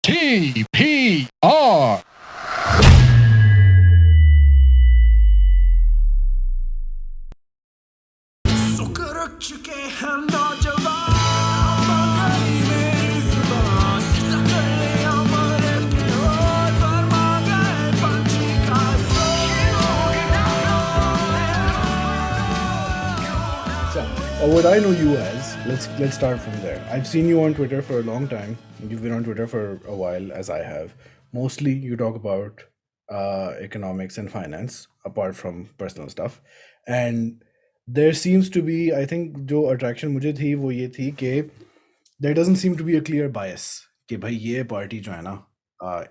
TPR. Or what I know you as, let's start from there. I've seen you on Twitter for a long time. You've been on Twitter for a while, as I have. Mostly, you talk about economics and finance, apart from personal stuff. And there seems to be, I think, जो attraction मुझे थी वो ये थी कि there doesn't seem to be a clear bias कि भाई ये party जो है ना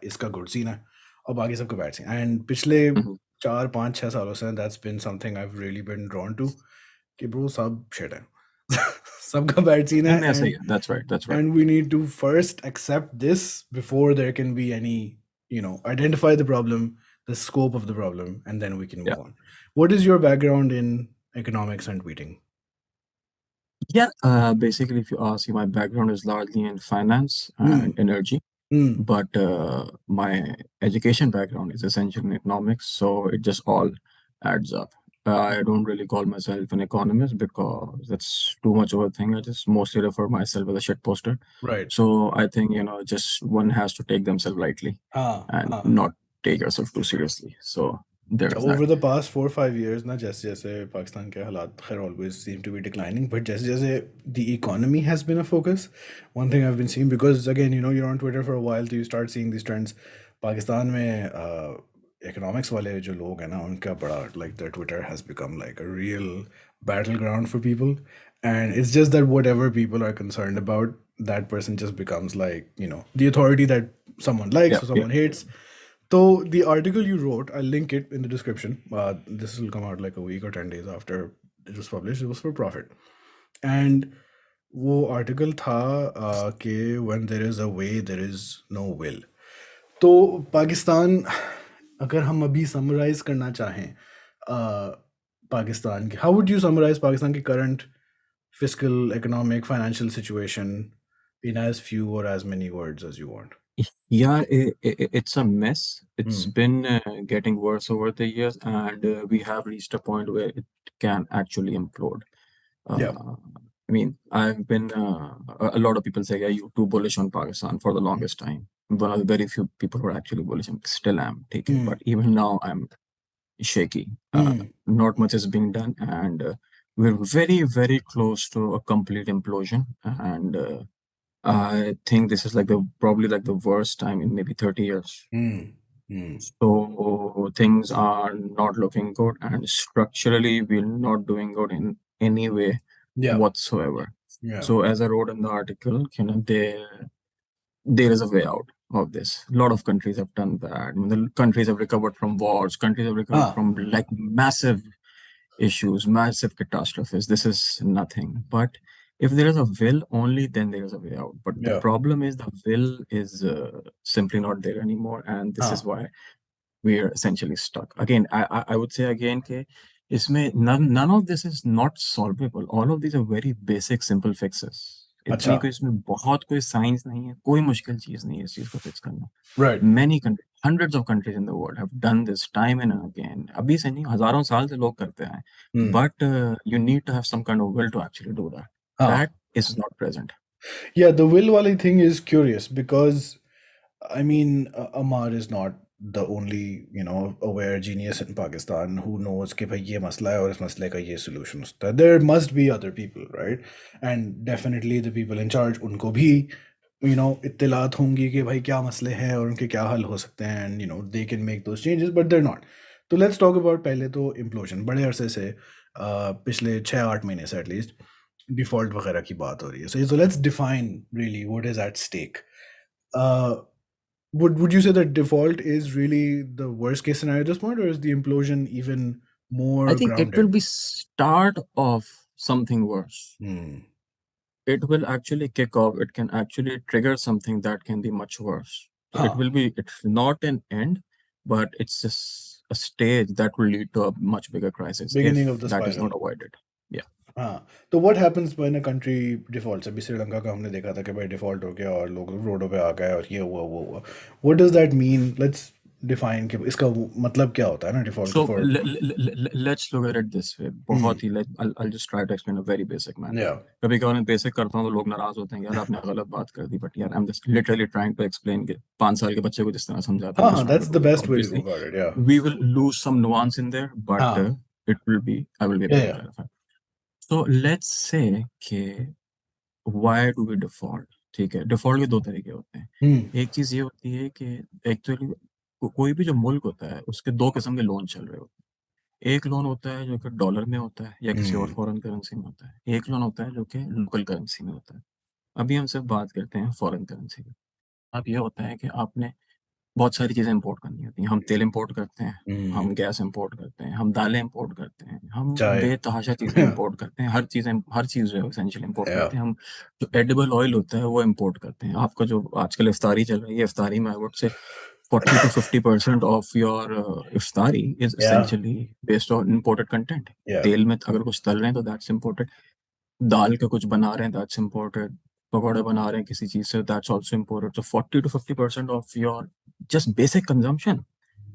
इसका good scene है और बाकी सबका bad scene. And पिछले Mhm. 4 5 6 सालों से that's been something I've really been drawn to. कि bro सब shit है सबका bad scene है And ऐसा ही है. That's right. That's right. and we need to first accept this before there can be any identify the problem, the scope of the problem, and then we can move Yeah. on. What is your background in economics and tweeting? Yeah. Basically, if you ask me, my background is largely in finance and energy, but my education background is essentially in economics, so it just all adds up. I don't really call myself an economist because that's too much of a thing. I just mostly refer myself as a shit poster. Right. So I think, just one has to take themselves lightly and not take yourself too seriously. So there's that. Over the past 4 or 5 years ना जैसे जैसे पाकिस्तान के हालात खैर always seem to be declining, but जैसे जैसे the economy has been a focus. One thing I've been seeing, because again you're on Twitter for a while, so you start seeing these trends. Pakistan में economics वाले जो लोग हैं ना उनका बड़ा like their Twitter has become like a real battleground for people, and it's just that whatever people are concerned about, that person just becomes like the authority that someone likes or someone hates. So the article you wrote, I'll link it in the description. This will come out like a week or 10 days after it was published. It was for profit. And वो article था कि when there is a way, there is no will. तो पाकिस्तान अगर हम अभी summarize करना चाहें पाकिस्तान की, how would you summarize Pakistan की current fiscal, economic, financial situation in as few or as many words as you want? Yeah, it's a mess. It's been getting worse over the years, and we have reached a point where it can actually implode. Yeah. I mean, I've been a lot of people say, "Yeah, you're too bullish on Pakistan" for the longest time. One of the very few people who are actually bullish, and still am taking. But even now, I'm shaky. Not much is being done, and we're very, very close to a complete implosion. And I think this is probably the worst time in maybe 30 years. So things are not looking good, and structurally we're not doing good in any way whatsoever. Yeah. So as I wrote in the article, there is a way out of this. A lot of countries have done that. I mean, the countries have recovered from wars. Countries have recovered from massive issues, massive catastrophes. This is nothing. But if there is a will, only then there is a way out. But the problem is the will is simply not there anymore, and this is why we are essentially stuck. Again, I would say again कि इसमें none of this is not solvable. All of these are very basic, simple fixes. इतनी कोई इसमें बहुत कोई science नहीं है, कोई मुश्किल चीज नहीं है इस चीज को fix करना. Right. Many countries, hundreds of countries in the world have done this time and again. अभी से नहीं, हजारों साल से लोग करते हैं. But you need to have some kind of will to actually do that. That is not present. Yeah, the will wali thing is curious because, I mean, Ammar is not the only, aware genius in Pakistan who knows कि भाई ये मसला है और इस मसले का ये solution होता है. There must be other people, right? And definitely the people in charge, उनको भी, इत्तिलात होंगी कि भाई क्या मसले हैं और उनके क्या हल हो सकते हैं, and, they can make those changes, but they're not. So let's talk about पहले तो implosion. बड़े अरसे से पिछले 6-8 महीने से at least default वगैरह की बात हो रही है. So let's define really what is at stake. Would you say that default is really the worst case scenario at this point, or is the implosion even more I think grounded? it will be start of something worse. It will actually kick off. It can actually trigger something that can be much worse. So it's not an end, but it's just a stage that will lead to a much bigger crisis. Beginning if of the that is spiral. not avoided. Yeah. हाँ, तो what happens when a country defaults? अभी श्रीलंका का हमने देखा था कि भाई default हो गया और लोग रोडों पे आ गए और ये हुआ वो हुआ। What does that mean? Let's define कि इसका मतलब क्या होता है ना डिफॉल्ट का So for. let's look at it this way. हम्म। बहुत ही I'll just try to explain a very basic manner. या। कभी कभार मैं बेसिक करता हूँ तो लोग नाराज होते हैं, यार आपने गलत बात कर दी, बट यार I am just literally trying to explain कि 5 साल के बच्चे को जिस तरह समझाते हैं, हाँ I'm हाँ, just trying that's to the do that. Best way to go Obviously about it. Yeah. we will lose some nuance in there, but हाँ। it will be I will be या able to या। clarify. So let's say कि why do we default? ठीक है, default के दो तरीके होते हैं। हम्म। एक चीज ये होती है कि एक्चुअली कोई भी जो मुल्क होता है उसके दो किस्म के लोन चल रहे होते हैं। एक लोन होता है जो कि डॉलर में होता है या किसी और हम्म। फॉरेन करेंसी में होता है। एक लोन होता है जो कि लोकल करेंसी में होता है। अभी हम सिर्फ बात करते हैं फॉरेन करेंसी की। अब ये होता है कि आपने बहुत सारी चीज़ें इंपोर्ट करनी होती हैं। हम तेल इंपोर्ट करते हैं, हम्म। हम गैस इंपोर्ट करते हैं, हम दालें इंपोर्ट करते हैं, हम चाय। बेतहाशा चीज़ें इंपोर्ट करते हैं। हर चीज़ जो है एसेंशियल इंपोर्ट या। करते हैं हम। जो एडिबल ऑयल होता है वो इंपोर्ट करते हैं। आपका जो आजकल इफ्तारी चल रही है, इफ्तारी में I would say 40 to 50% of your इफ्तारी is या। Essentially based on imported content. या। तेल में अगर कुछ तल रहे हैं तो दैट्स इंपोर्टेड। दाल का कुछ बना रहे हैं दैट्स इम्पोर्टेड। पकौड़े बना रहे हैं किसी चीज से दैट्स ऑल्सो इम्पोर्टेड। तो 40 to 50% of your just basic consumption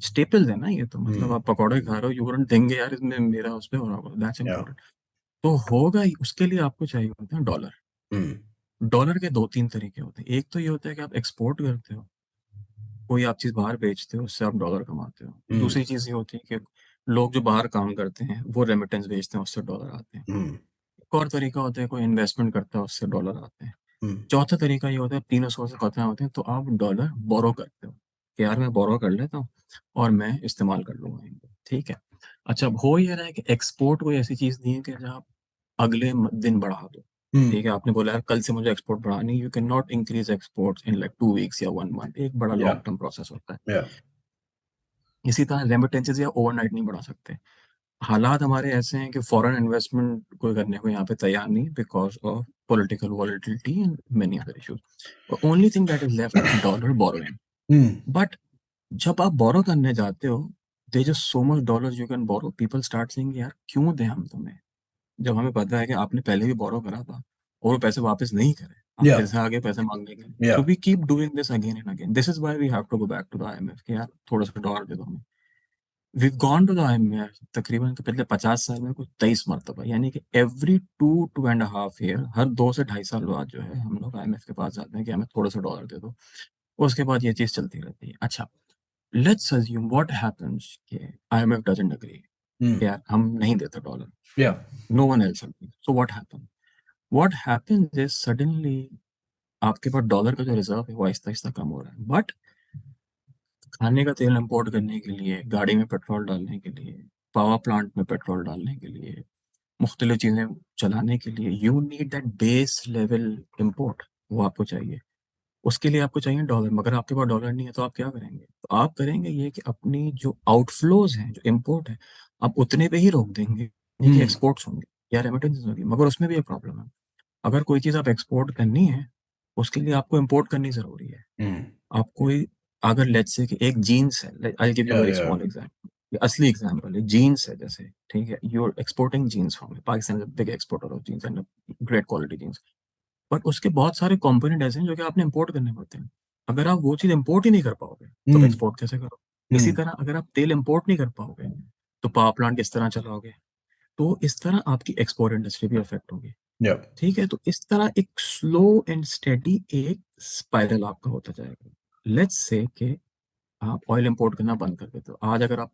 staples है ना ये। तो मतलब हम्म। आप पकौड़े खा रहे हो, यू वुडंट देंगे यार इसमें मेरा उस पे हो रहा होगा, दैट्स या। इम्पोर्टेंट। तो होगा ही, उसके लिए आपको चाहिए होते हैं डॉलर। हम्म। डॉलर के दो तीन तरीके होते हैं। एक तो ये होता है कि आप एक्सपोर्ट करते हो, कोई आप चीज बाहर बेचते हो, उससे आप डॉलर कमाते हो। हम्म। दूसरी चीज ये होती है कि लोग जो बाहर काम करते हैं वो रेमिटेंस भेजते हैं, उससे डॉलर आते हैं। हम्म। एक और तरीका होता है कोई इन्वेस्टमेंट करता है, उससे डॉलर आते हैं। हम्म। चौथा तरीका ये होता है, तीनों सोर्स खत्म होते हैं तो आप डॉलर बोरो करते हो कि यार मैं बोरो कर लेता हूँ और मैं इस्तेमाल कर लूंगा इनको। ठीक है। अच्छा, अब हो ये रहा है कि एक्सपोर्ट कोई ऐसी चीज नहीं है कि जब आप अगले दिन बढ़ा दो। हम्म। ठीक है, आपने बोला यार कल से मुझे एक्सपोर्ट बढ़ानी, you can not increase export in like 2 weeks या 1 मंथ। एक बड़ा या। लॉन्ग टर्म प्रोसेस होता है। या। इसी तरह रेमिटेंसेज या ओवरनाइट नहीं बढ़ा सकते। हालात हमारे ऐसे हैं कि फॉरेन इन्वेस्टमेंट कोई करने को यहाँ पे तैयार नहीं, because of political volatility and many other issues. Only thing that is left is dollar borrowing. Hmm. But जब आप बोरो करने जाते हो, they just so much dollars you can borrow, people start saying यार क्यों दें हम तुम्हें, जब हमें पता है कि आपने पहले भी बोरो करा था और वो पैसे वापस नहीं करे, आप या। फिर से आगे पैसे मांगने के लिए। Yeah. So we keep doing this again and again. This is why we have to go back to the IMF कि यार थोड़ा सा डॉलर दे दो हमें। We've gone to the IMF तकरीबन के पिछले 50 साल में कुछ 23 मरतबा, यानी कि एवरी 2-2.5 ईयर, हर 2 से 2.5 साल बाद जो है हम लोग आईएमएफ के पास जाते हैं कि हमें थोड़ा सा डॉलर दे दो। उसके बाद ये चीज चलती रहती है। अच्छा, लेट्स अज्यूम व्हाट हैपेंस कि आईएमएफ डजंट एग्री, हम्म। यार हम नहीं देते dollar, yeah. No one else agree. So what happens is suddenly आपके पास डॉलर का जो रिजर्व है वो आहिस्ता आहिस्ता कम हो रहा है। बट खाने का तेल इंपोर्ट करने के लिए, गाड़ी में पेट्रोल डालने के लिए, पावर प्लांट में पेट्रोल डालने के लिए, मुख्तलिफ चीज़ें चलाने के लिए, you need that base level import. वो आपको चाहिए। उसके लिए आपको चाहिए डॉलर। मगर आपके पास डॉलर नहीं है तो आप क्या करेंगे? तो आप करेंगे ये कि अपनी जो आउटफ्लोज हैं, जो इम्पोर्ट है, आप उतने पे ही रोक देंगे। नहीं कि हम्म। एक्सपोर्ट्स होंगे या रेमिटेंस होगी। मगर उसमें भी एक प्रॉब्लम है। अगर कोई चीज़ आप एक्सपोर्ट करनी है, उसके लिए आपको इम्पोर्ट करनी ज़रूरी है। हम्म। आप कोई, अगर लेट्स से कि एक जीन्स है, I give you yeah. Very yeah. Small example, असली एग्जांपल है, जीन्स है जैसे। ठीक है, you are exporting jeans from Pakistan, big exporter of jeans and great quality jeans. But उसके बहुत सारे कंपोनेंट ऐसे हैं जो कि आपने इंपोर्ट करने पड़ते हैं। अगर आप वो चीज़ इंपोर्ट ही नहीं कर पाओगे तो आप हम्म। एक्सपोर्ट कैसे करोगे? इसी हम्म। तरह अगर आप तेल इंपोर्ट नहीं कर पाओगे तो पावर प्लांट किस तरह चलाओगे? तो इस तरह आपकी एक्सपोर्ट इंडस्ट्री भी अफेक्ट होगी। या। ठीक है, तो इस तरह एक स्लो एंड स्टेडी एक स्पाइरल आपका होता जाएगा। लेट्स से कि आप ऑयल इंपोर्ट करना बंद कर देते हो। आज अगर आप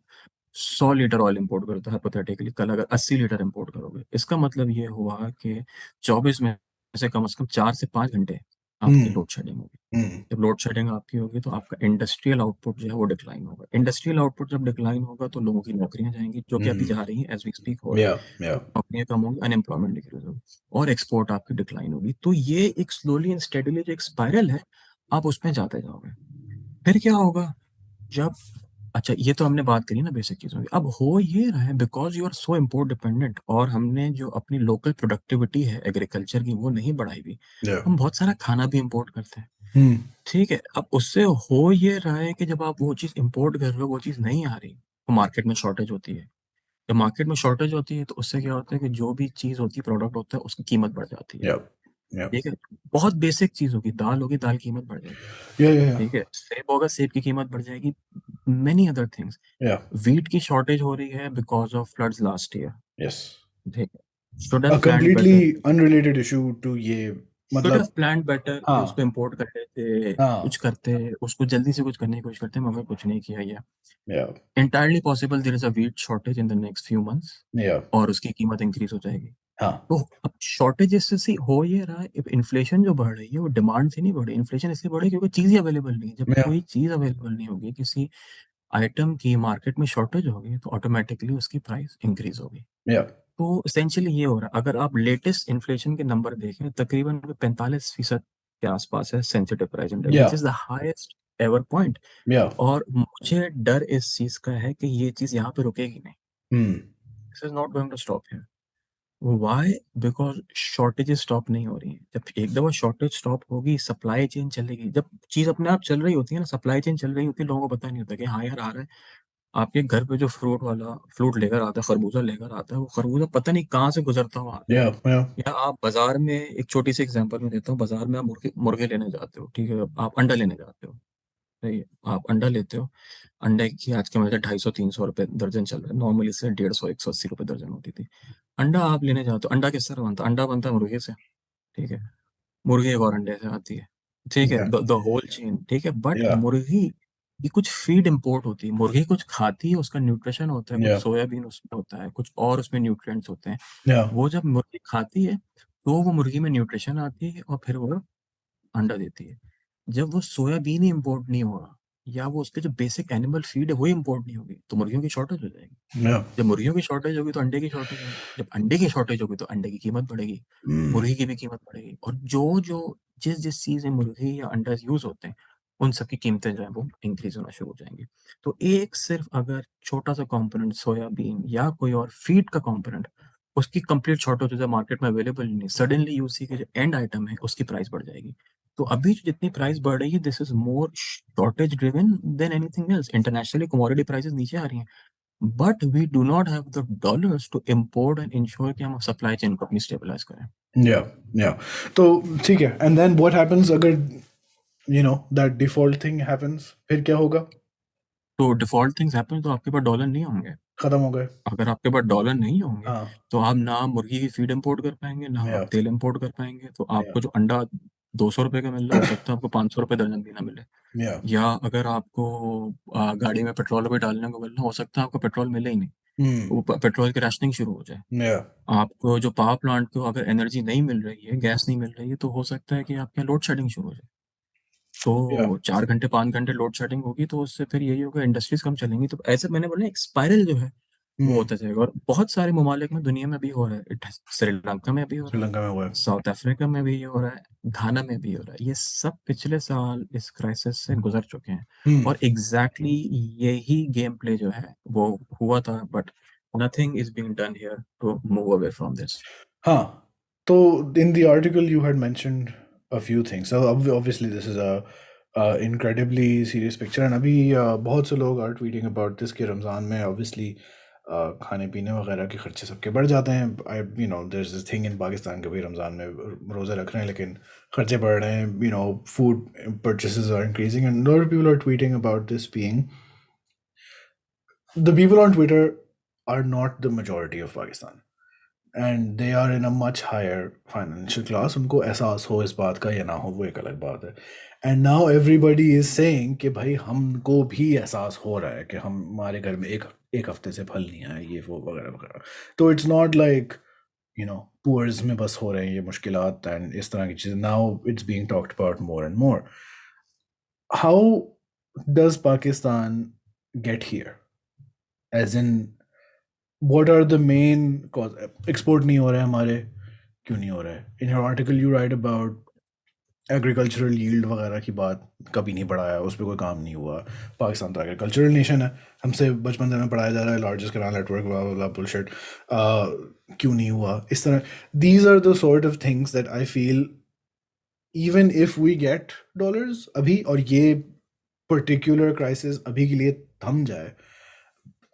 100 लीटर ऑयल इंपोर्ट करते हो हाइपोथेटिकली, कल अगर 80 लीटर इंपोर्ट करोगे, इसका मतलब ये हुआ कि 24 में से कम 4 से 5 घंटे आपकी हम्म। लोड शेडिंग होगी। हम्म। जब लोड शेडिंग आपकी होगी तो आपका इंडस्ट्रियल आउटपुट जो है वो डिक्लाइन होगा। इंडस्ट्रियल आउटपुट जब डिक्लाइन होगा तो लोगों की नौकरियां जाएंगी, जो कि अभी हम्म। जा रही हैं, एज वी स्पीक हो रहा है। या। या। नौकरियां कम होंगी, अनएम्प्लॉयमेंट डिक्रीज होगी और एक्सपोर्ट आपकी डिक्लाइन होगी। तो ये एक स्लोली एंड स्टेडीली जो एक स्पाइरल है, आप उसमें जाते जाओगे। फिर क्या होगा जब, अच्छा ये तो हमने बात करी ना बेसिक चीजों की। अब हो ये रहा है because you are so import dependent और हमने जो अपनी लोकल प्रोडक्टिविटी है एग्रीकल्चर की वो नहीं बढ़ाई हुई। या। हम बहुत सारा खाना भी इंपोर्ट करते हैं। हम्म। ठीक है, अब उससे हो ये रहा है कि जब आप वो चीज़ इंपोर्ट कर रहे हो वो चीज़ नहीं आ रही तो मार्केट में शॉर्टेज होती है। जब मार्केट में शॉर्टेज होती है तो उससे क्या होता है कि जो भी चीज़ होती है, प्रोडक्ट होता है, उसकी कीमत बढ़ जाती है। Yeah. Yeah. ठीक है? बहुत बेसिक चीज़ होगी, दाल होगी, दाल की कीमत बढ़ जाएगी। Yeah. Yeah. ठीक है? सेब होगा, सेब की कीमत बढ़ जाएगी। Many other things. Yeah. Wheat की शॉर्टेज हो रही है because of floods last year. Yes. ठीक है? Should A have planned better. completely unrelated issue to ये शुड हैव मतलब प्लान्ड बेटर कि उसको हाँ इंपोर्ट कर लेते, कुछ हाँ करते, उसको जल्दी से कुछ करने की कोशिश करते, मगर कुछ नहीं किया गया। yeah entirely possible there is a wheat shortage in the next few months yeah और उसकी कीमत इंक्रीज़ हो जाएगी। हाँ तो अब शॉर्टेजेस से हो ये रहा है, अब इन्फ्लेशन जो बढ़ रही है वो डिमांड से नहीं बढ़ रही, इन्फ्लेशन इसलिए बढ़ रही है क्योंकि चीज़ ही अवेलेबल नहीं है। जब yeah कोई चीज़ अवेलेबल नहीं होगी, किसी आइटम की मार्केट में शॉर्टेज होगी तो ऑटोमेटिकली उसकी प्राइस इंक्रीज होगी। yeah तो एसेंशियली ये हो रहा है। अगर आप लेटेस्ट इन्फ्लेशन के नंबर देखें, तकरीबन 45% के आसपास है sensitive price index, which yeah is the highest ever point. yeah और मुझे डर इस चीज का है कि ये चीज यहाँ पे रुकेगी नहीं। hmm this is not going to stop here. Why? Because shortages stop नहीं हो रही हैं। जब एक दफा शॉर्टेज स्टॉप होगी, सप्लाई चेन चलेगी। जब चीज अपने आप चल रही होती है ना, सप्लाई चेन चल रही होती है, लोगों को पता नहीं होता कि हाँ यार आ रहा है। आपके घर पे जो फ्रूट लेकर आता है, खरबूजा लेकर आता है, वो खरबूजा पता नहीं कहाँ से गुजरता हुआ आता है। yeah yeah या आप बाजार में, एक छोटी सी एग्जांपल मैं देता हूँ, बाजार में आप मुर्गे मुर्गे लेने जाते हो, ठीक है, आप अंडा लेने जाते हो, सही है, आप अंडा लेते हो। अंडे की आज के मतलब 250-300 रुपए दर्जन चल रहा है, नॉर्मली से 150-180 रुपए दर्जन होती थी। अंडा आप लेने जाते हो, अंडा किससे बनता है? अंडा बनता है मुर्गे से। ठीक है? मुर्गी एक और अंडे से आती है। ठीक है? yeah the whole chain. ठीक है? बट yeah मुर्गी की कुछ फीड इंपोर्ट होती है, मुर्गी कुछ खाती है, उसका न्यूट्रिशन होता है, कुछ yeah सोयाबीन उसमें होता है, कुछ और उसमें न्यूट्रिएंट्स होते हैं। yeah वो जब मुर्गी खाती है तो वो मुर्गी में न्यूट्रिशन आती है और फिर वो अंडा देती है। जब वो सोयाबीन ही इंपोर्ट नहीं हो रहा या वो उसके जो बेसिक एनिमल फीड है वो इंपोर्ट नहीं होगी तो मुर्गियों की शॉर्टेज हो जाएगी। yeah जब मुर्गियों की शॉर्टेज होगी तो अंडे की शॉर्टेज होगी। जब अंडे की शॉर्टेज होगी तो अंडे की कीमत बढ़ेगी, hmm मुर्गी की भी कीमत बढ़ेगी। और जो जिस चीज़ में मुर्गी या अंडा यूज़ होते हैं, उन सब की कीमतें जो हैं वो इंक्रीज़ होना शुरू हो जाएँगी। तो एक सिर्फ़ अगर छोटा-सा कंपोनेंट सोयाबीन या कोई और फीड का कंपोनेंट, उसकी कंप्लीट शॉर्टेज हो जाए, मार्केट में अवेलेबल ही नहीं, सडनली यू सी कि जो एंड आइटम है उसकी प्राइस बढ़ जाएगी। तो अभी जो जितनी प्राइस बढ़ रही है, this is more shortage driven than anything else. Internationally commodity prices नीचे आ रही हैं। But we do not have the dollars to import and ensure कि हम सप्लाई चेन को अपनी स्टेबलाइज करें। yeah yeah तो ठीक है and then what happens अगर that default thing happens फिर क्या होगा तो डिफॉल्ट थिंग्स हैपन तो आपके पास डॉलर नहीं होंगे। खत्म हो गए अगर आपके पास डॉलर नहीं होंगे हाँ तो आप ना मुर्गी की फीड इंपोर्ट कर पाएंगे, ना आप yeah तेल इंपोर्ट कर पाएंगे। तो yeah आपको जो अंडा 200 रुपए का मिल रहा है, हो सकता है आपको 500 रुपए दर्जन भी ना मिले। yeah या अगर आपको गाड़ी में पेट्रोल भी डालने को मिलना, हो सकता है आपको पेट्रोल मिले ही नहीं, hmm वो पेट्रोल की राशनिंग शुरू हो जाए। yeah आपको जो पावर प्लांट को अगर एनर्जी नहीं मिल रही है, गैस नहीं मिल रही है, तो हो सकता है कि आपके यहाँ लोड शेडिंग शुरू हो जाए। yeah तो 4 घंटे 5 घंटे लोड शेडिंग होगी तो उससे फिर यही होगा, इंडस्ट्रीज कम चलेंगी। तो ऐसे मैंने बोला एक स्पाइरल जो है वो hmm होता जाएगा। और बहुत सारे ममालिक में दुनिया में भी हो रहा है। श्रीलंका में भी हो रहा है, श्रीलंका में हुआ है साउथ अफ्रीका में भी हो रहा है, घाना में भी हो रहा है। ये सब पिछले साल इस क्राइसिस से गुजर चुके हैं। hmm और एग्जैक्टली यही गेम प्ले जो है वो हुआ था। But nothing is being done here to move away from this. Huh. So in the article you had mentioned a few things. So obviously this is a incredibly serious picture and अभी बहुत से लोग are tweeting about this कि रमज़ान में obviously खाने पीने वगैरह के खर्चे सबके बढ़ जाते हैं. There's this thing in Pakistan कि भाई रमज़ान में रोज़े रख रहे हैं लेकिन खर्चे बढ़ रहे हैं. Food purchases are increasing and a lot of people are tweeting about this being the people on Twitter are not the majority of Pakistan. And they are in a much higher financial class. उनको एहसास हो इस बात का या ना हो वो एक अलग बात है. And now everybody is saying कि भाई हमको भी एहसास हो रहा है कि हमारे घर में एक एक हफ्ते से फल नहीं आया ये वो वगैरह वगैरह. तो इट्स नॉट लाइक पुअर्स में बस हो रहे हैं ये मुश्किलात एंड इस तरह की चीज़ें. Now it's being talked about more and more. How does Pakistan get here as in what are the main cause export नहीं हो रहा है हमारे क्यों नहीं हो रहा है. In your article you write about agricultural yield वगैरह की बात कभी नहीं पढ़ाया, उस पर कोई काम नहीं हुआ. पाकिस्तान तो एग्रीकल्चरल नेशन है, हमसे बचपन से हमें पढ़ाया जा रहा है लार्जेस्ट कैनाल नेटवर्क बुलशिट. क्यों नहीं हुआ इस तरह. These are the sort of things that I feel even if we get dollars अभी और ये पर्टिकुलर क्राइसिस अभी के लिए थम जाए,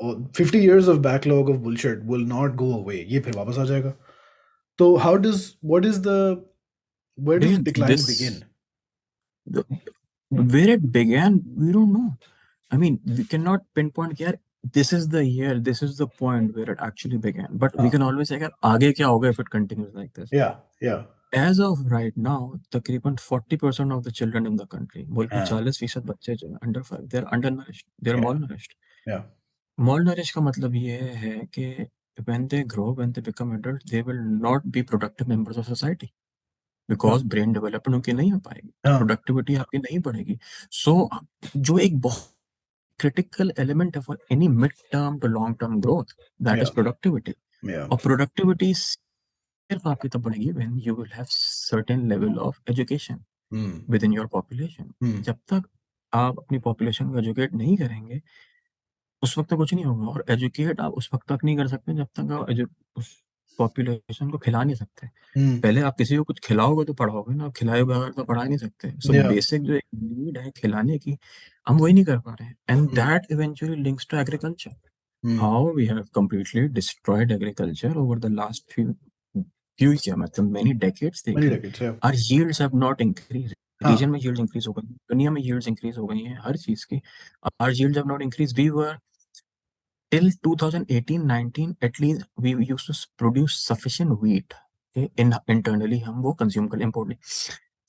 50 years of backlog of bullshit will not go away. ये फिर वापस आ जाएगा. So how does where does the Again, decline begin? the, where it began, we don't know. I mean, we cannot pinpoint here. This is the year, this is the point where it actually began. But we हाँ, can always say, "यार, आगे क्या होगा if it continues like this?" yeah. As of right now, तकरीबन 40% of the children in the country, बोल के हाँ, 40% बच्चे जो हैं under 5, they are undernourished, they are yeah, malnourished. yeah, Malnourished का मतलब ये है कि when they grow, when they become adults, they will not be productive members of society. हाँ, बिकॉज ब्रेन डेवलपमेंट उनकी नहीं हो पाएगी, तो हाँ, प्रोडक्टिविटी आपकी नहीं बढ़ेगी. सो जो एक बहुत क्रिटिकल एलिमेंट है for any mid term to long term growth, that is yeah, productivity. yeah. और प्रोडक्टिविटी सिर्फ आपकी तब बढ़ेगी when you will have certain level of education Hmm, within your population. hmm, जब तक आप अपनी पॉपुलेशन को एजुकेट नहीं करेंगे, उस वक्त तक कुछ नहीं होगा. और एजुकेट आप उस वक्त तक नहीं कर सकते जब तक आप उस पॉपुलेशन को खिला नहीं सकते. hmm, पहले आप किसी को कुछ खिलाओगे तो पढ़ाओगे ना, आप खिलाए बगैर तो पढ़ा ही नहीं सकते. सो yeah, बेसिक जो एक नीड है खिलाने की, हम वही नहीं कर पा रहे हैं. And hmm, that eventually links to agriculture. hmm. How we have completely destroyed agriculture over the last few year, मतलब मेनी डेकेड्स देख Many लो. decades, yeah. Our yields have not increase. हाँ, रीजन में यील्ड्स इंक्रीज हो गई, दुनिया में yields increase हो गई हैं हर चीज की. Our yields have not increase. We were till 2018-19 at least we used to produce sufficient wheat. Okay, in internally हम वो consume कर import नहीं.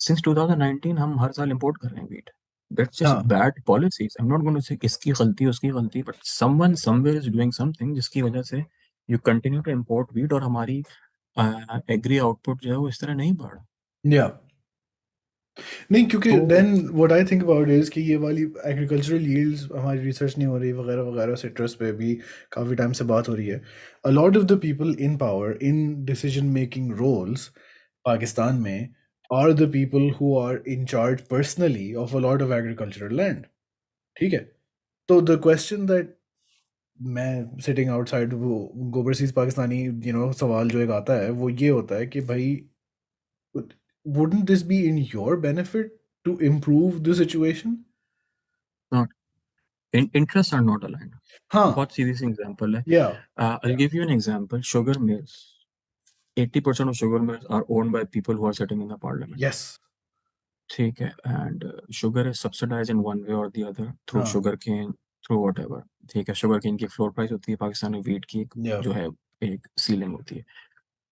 Since 2019 हम हर साल import कर रहे हैं wheat. That's just हाँ. bad policies. I'm not going to say इसकी गलती उसकी गलती, but someone somewhere is doing something जिसकी वजह से you continue to import wheat और हमारी agri output जो है वो इस तरह नहीं बढ़. Yeah. नहीं, क्योंकि तो then what I think about is कि ये वाली एग्रीकल्चरल यील्ड्स हमारी रिसर्च नहीं हो रही वगैरह वगैरह. सिट्रस पे भी काफ़ी टाइम से बात हो रही है. A lot of the people in power in decision making roles Pakistan में are the people who are in charge personally of a lot of agricultural land. ठीक है. तो द क्वेश्चन दैट मैं सिटिंग आउटसाइड वो ओवरसीज पाकिस्तानी सवाल जो एक आता है वो ये होता है कि भाई wouldn't this be in your benefit to improve the situation? not interests are not aligned. हाँ, बहुत सीधी सी एग्जांपल है. yeah, I'll give you an example. Sugar mills. 80% of sugar mills are owned by people who are sitting in the parliament. yes, ठीक है. And sugar is subsidized in one way or the other through हाँ, sugar cane, through whatever. ठीक है. sugar cane की floor price होती है, पाकिस्तान में wheat की yeah, जो है एक सीलिंग होती है.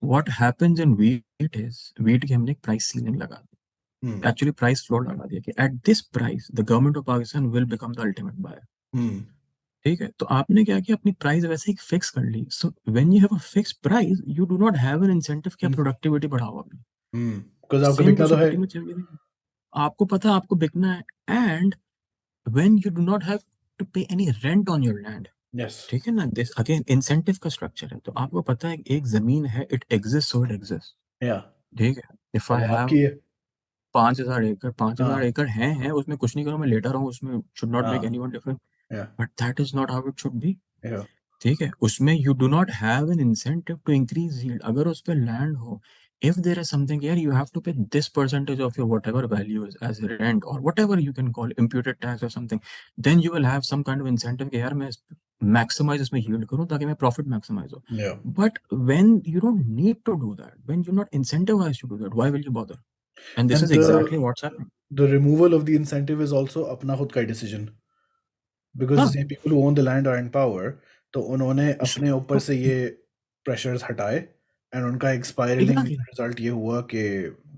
what happens in wheat is wheat की हमने एक प्राइस सीलिंग लगा दी, hmm, एक्चुअली प्राइस फ्लोर लगा दिया कि at this price the government of Pakistan will become the ultimate buyer. hmm, ठीक है. तो आपने क्या किया, अपनी प्राइस वैसे ही फिक्स कर ली. So when you have a fix price you do not have an incentive कि आप hmm, प्रोडक्टिविटी बढ़ाओ अपनी. because आपको सेम बिकना तो है. सोसाइटी में चलिए, आपको पता है आपको बिकना है. And when you do not have to pay any rent on your land. Yes, ठीक है ना. दिस अगेन इंसेंटिव का स्ट्रक्चर है. तो आपको पता है एक जमीन है, it exist so it exist. yeah, ठीक है. इफ अब आई वो हैव आपकी है. 5,000 एकड़, 5,000 हाँ, एकड़ हैं उसमें कुछ नहीं करो, मैं लेटा रहूं उसमें, शुड नॉट मेक हाँ, anyone difference. yeah, but that is not how it should be. yeah, ठीक है. उसमें you do not have an incentive to increase yield. अगर उस पे लैंड हो, if there is something here, you have to pay this percentage of your whatever value is as rent or whatever you can call imputed tax or something, then you will have some kind of incentive कि यार मैं maximize इसमें yield करूं ताकि मैं profit maximize हो. yeah. But when you don't need to do that, when you're not incentivized to do that, why will you bother? And this And is exactly what's happening. the removal of the incentive is also अपना खुद का decision, because the हाँ. same people who own the land are in power. तो उन्होंने So, अपने ऊपर से ये pressures हटाए, and उनका एक spiraling exactly. result ये हुआ कि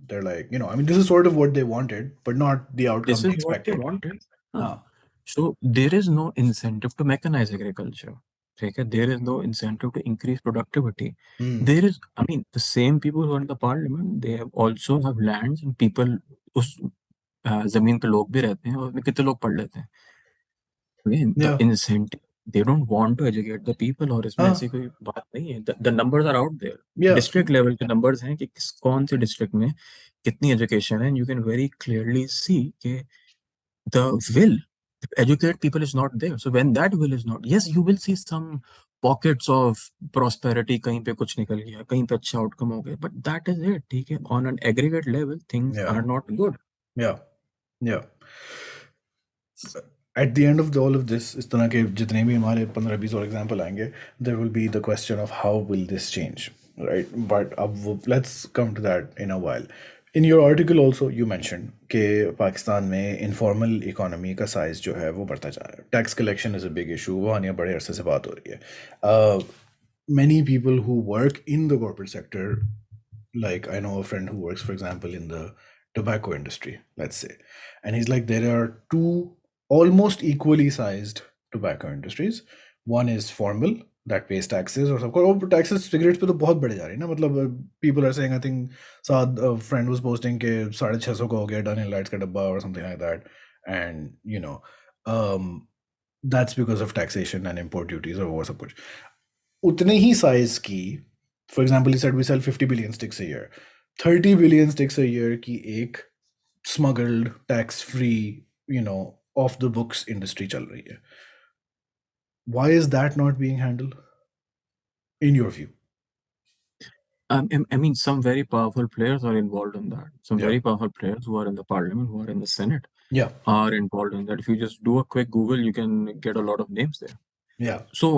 they're like, I mean, this is sort of what they wanted, but not the outcome This they is what they expected. wanted. हाँ. हाँ, So there is no incentive to mechanize agriculture. ठीक है. There is no incentive to increase productivity. hmm, There is, I mean, the same people who are in the parliament, they have also have lands and people उस जमीन पे लोग भी रहते हैं और उसमें कितने लोग पढ़ लेते हैं. Again, the yeah, incentive, they don't want to educate the people और इसमें हाँ, ऐसी कोई बात नहीं है. The numbers are out there. yeah, district level के numbers हैं कि कौन से डिस्ट्रिक्ट में कितनी एजुकेशन है. And you can very clearly see कि the will to educate people is not there. So when that will is not, yes, you will see some pockets of prosperity. कहीं पे कुछ निकल गया, कहीं पे अच्छा outcome हो गया, but that is it. ठीक है. On an aggregate level, things yeah, are not good. yeah, yeah. at the end of all of this, इस तरह के जितने भी हमारे 15-20 और एग्जाम्पल आएंगे, there will be the question of how will this change, right? But let's come to that in a while. In your article also you mentioned कि पाकिस्तान में informal economy का size जो है वो बढ़ता जा रहा है. Tax collection is a big issue. वो आने बड़े अरसे से बात हो रही है. Many people who work in the corporate sector, like I know a friend who works, for example, in the tobacco industry, let's say, and he's like, there are two almost equally sized tobacco industries. One is formal, that pays taxes, or सब और taxes cigarettes पे तो बहुत बढ़े जा रही है ना. मतलब people are saying, I think साथ a friend was posting के 650 का हो गया Dun and Lights का डब्बा or something like that, and that's because of taxation and import duties और वो सब कुछ. उतने ही size की, for example, he said we sell 50 billion sticks a year. 30 billion sticks a year की एक smuggled, tax-free, off the books industry चल रही है. Why is that not being handled, in your view? I mean, some very powerful players are involved in that. Some Yeah. very powerful players who are in the parliament, who are in the Senate, Yeah. are involved in that. If you just do a quick Google, you can get a lot of names there. Yeah. So,